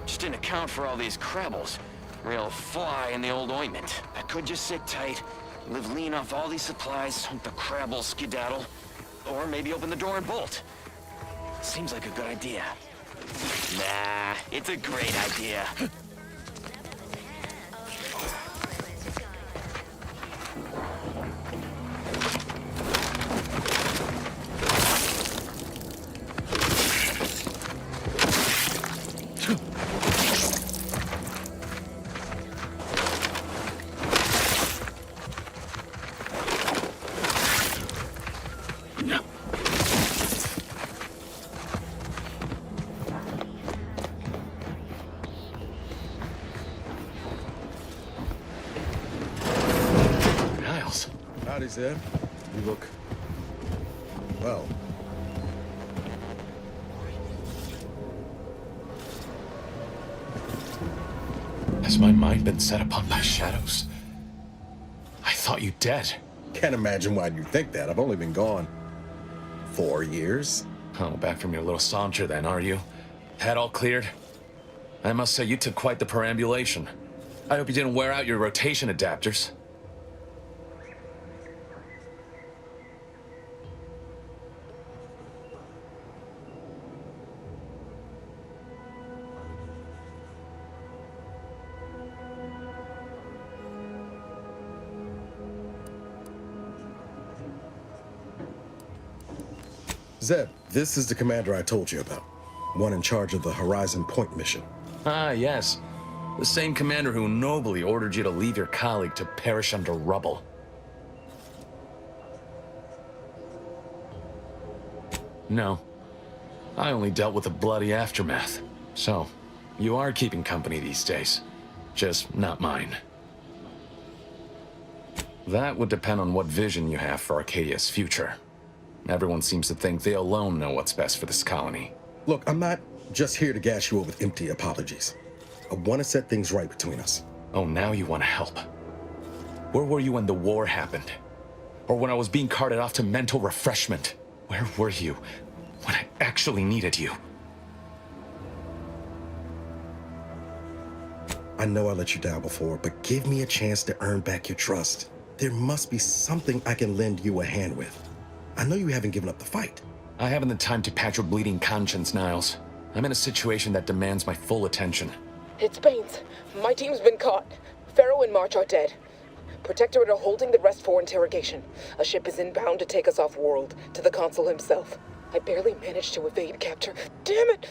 Just didn't account for all these crabbles. Real fly in the old ointment. I could just sit tight, live lean off all these supplies, hope the crabbles skedaddle. Or maybe open the door and bolt. Seems like a good idea. Nah, it's a great idea. Howdy, Zeb. You look... well. Has my mind been set upon by shadows? I thought you dead. Can't imagine why you think that. I've only been gone 4 years. Oh, back from your little saunter then, are you? Head all cleared? I must say you took quite the perambulation. I hope you didn't wear out your rotation adapters. Zeb, this is the commander I told you about. One in charge of the Horizon Point mission. Ah, yes. The same commander who nobly ordered you to leave your colleague to perish under rubble. No. I only dealt with the bloody aftermath. So, you are keeping company these days. Just not mine. That would depend on what vision you have for Arcadia's future. Everyone seems to think they alone know what's best for this colony. Look, I'm not just here to gas you up with empty apologies. I want to set things right between us. Oh, now you want to help. Where were you when the war happened? Or when I was being carted off to mental refreshment? Where were you when I actually needed you? I know I let you down before, but give me a chance to earn back your trust. There must be something I can lend you a hand with. I know you haven't given up the fight. I haven't the time to pat your bleeding conscience, Niles. I'm in a situation that demands my full attention. It's Baines. My team's been caught. Pharaoh and March are dead. Protectorate are holding the rest for interrogation. A ship is inbound to take us off-world, to the consul himself. I barely managed to evade capture. Damn it!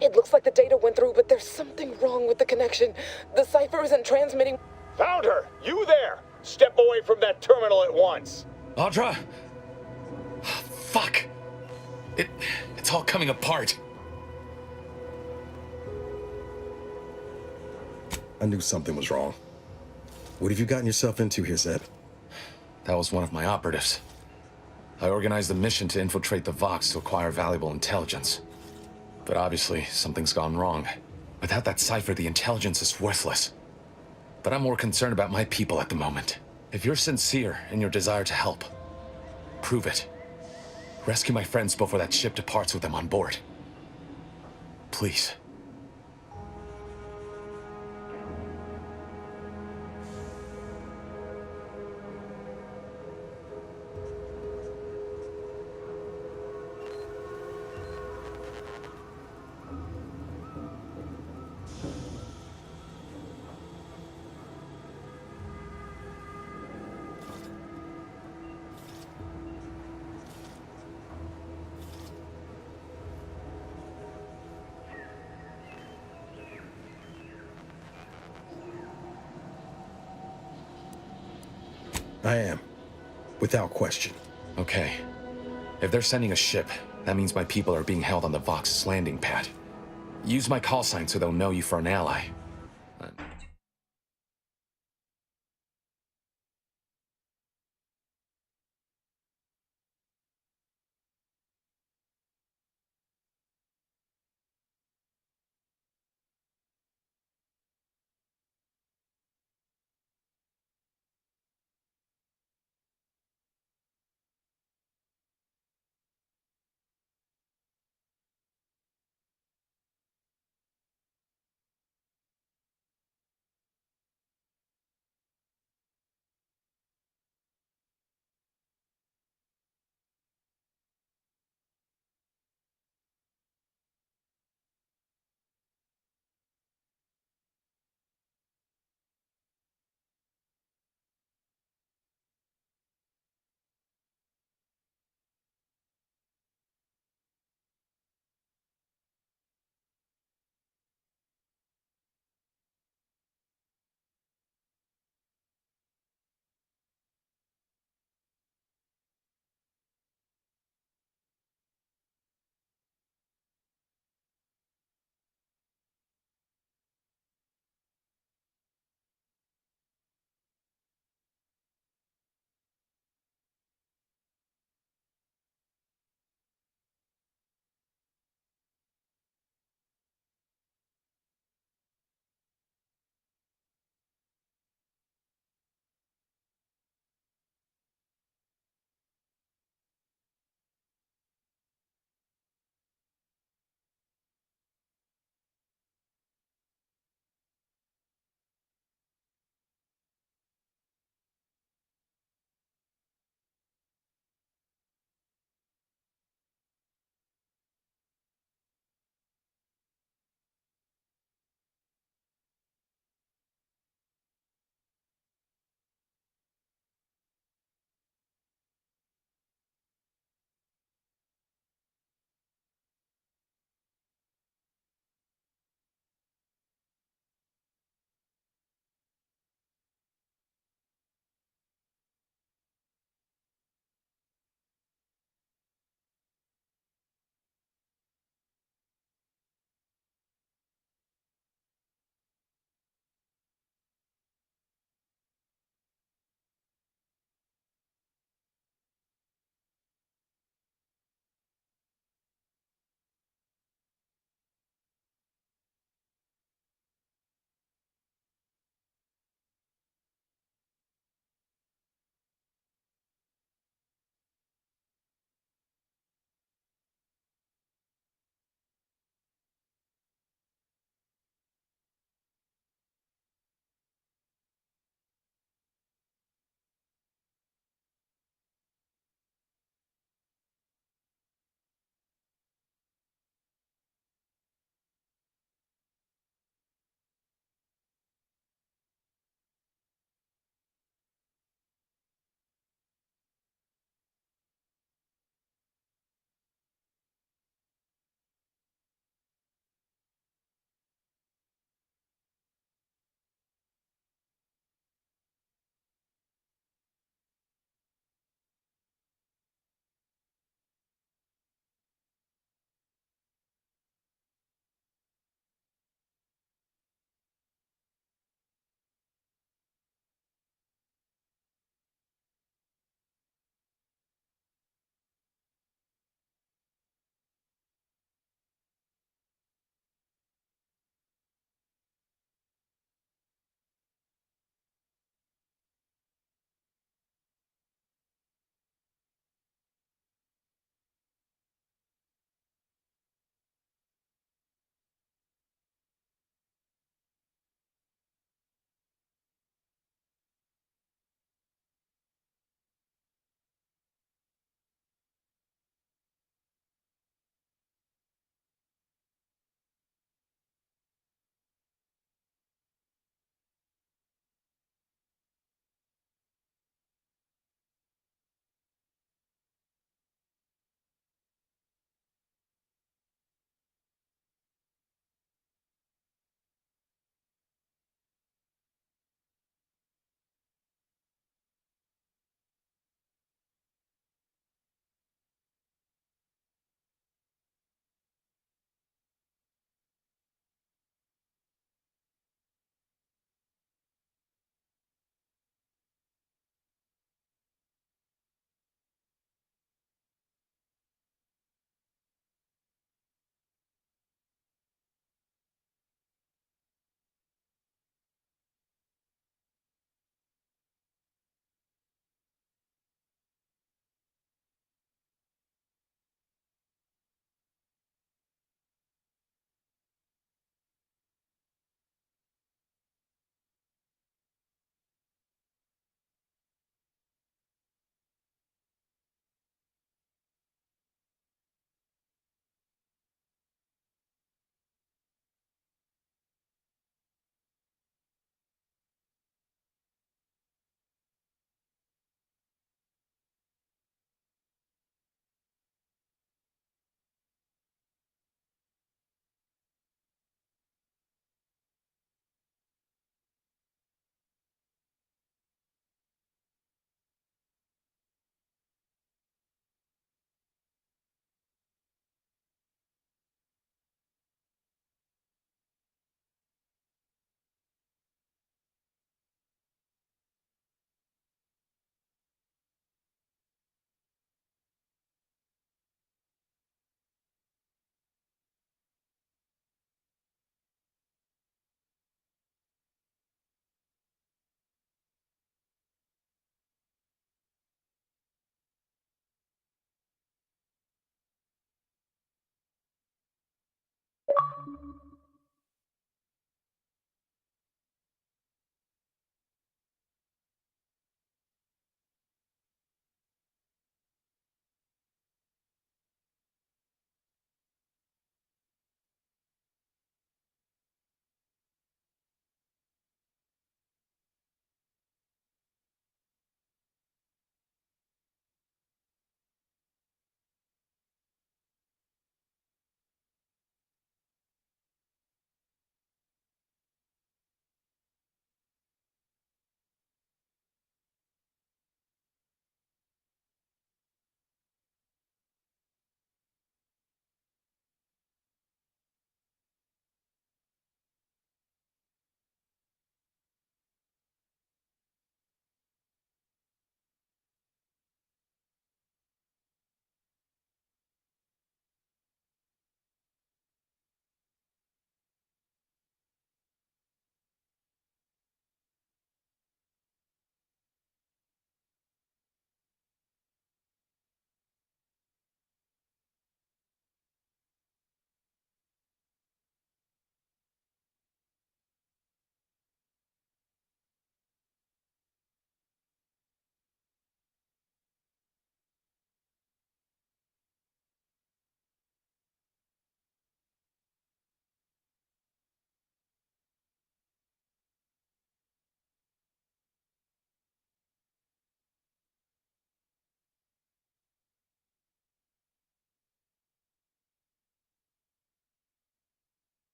It looks like the data went through, but there's something wrong with the connection. The cipher isn't transmitting. Found her! You there! Step away from that terminal at once! Audra! Fuck! It's all coming apart. I knew something was wrong. What have you gotten yourself into here, Zeb? That was one of my operatives. I organized a mission to infiltrate the Vox to acquire valuable intelligence. But obviously, something's gone wrong. Without that cipher, the intelligence is worthless. But I'm more concerned about my people at the moment. If you're sincere in your desire to help, Prove it. Rescue my friends before that ship departs with them on board. Please. I am. Without question. Okay. If they're sending a ship, that means my people are being held on the Vox's landing pad. Use my call sign so they'll know you for an ally.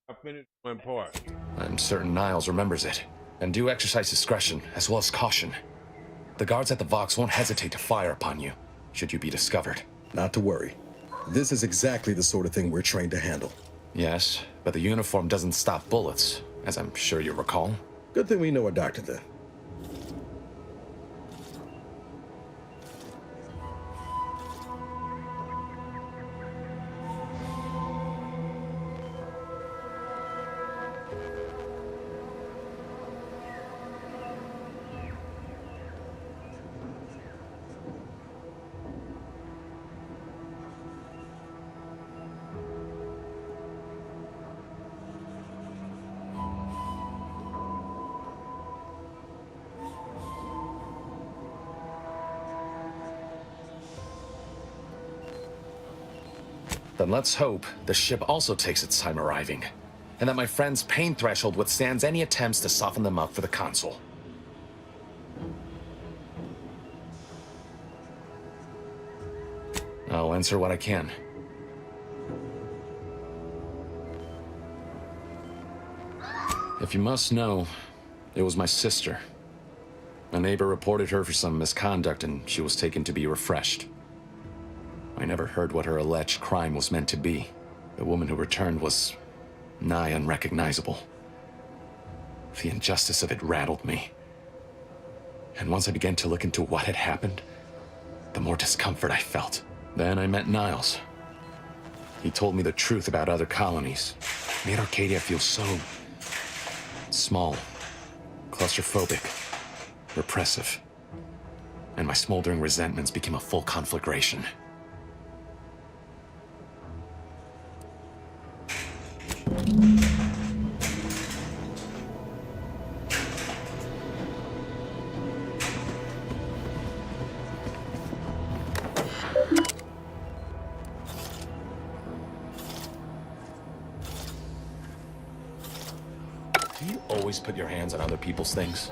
I finished one part. I'm certain Niles remembers it, and do exercise discretion as well as caution. The guards at the Vox won't hesitate to fire upon you, should you be discovered. Not to worry. This is exactly the sort of thing we're trained to handle. Yes, but the uniform doesn't stop bullets, as I'm sure you recall. Good thing we know a doctor then. Then let's hope the ship also takes its time arriving, and that my friend's pain threshold withstands any attempts to soften them up for the console. I'll answer what I can. If you must know, it was my sister. A neighbor reported her for some misconduct, and she was taken to be refreshed. I never heard what her alleged crime was meant to be. The woman who returned was nigh unrecognizable. The injustice of it rattled me. And once I began to look into what had happened, the more discomfort I felt. Then I met Niles. He told me the truth about other colonies. Made Arcadia feel so small, claustrophobic, repressive. And my smoldering resentments became a full conflagration. Do you always put your hands on other people's things?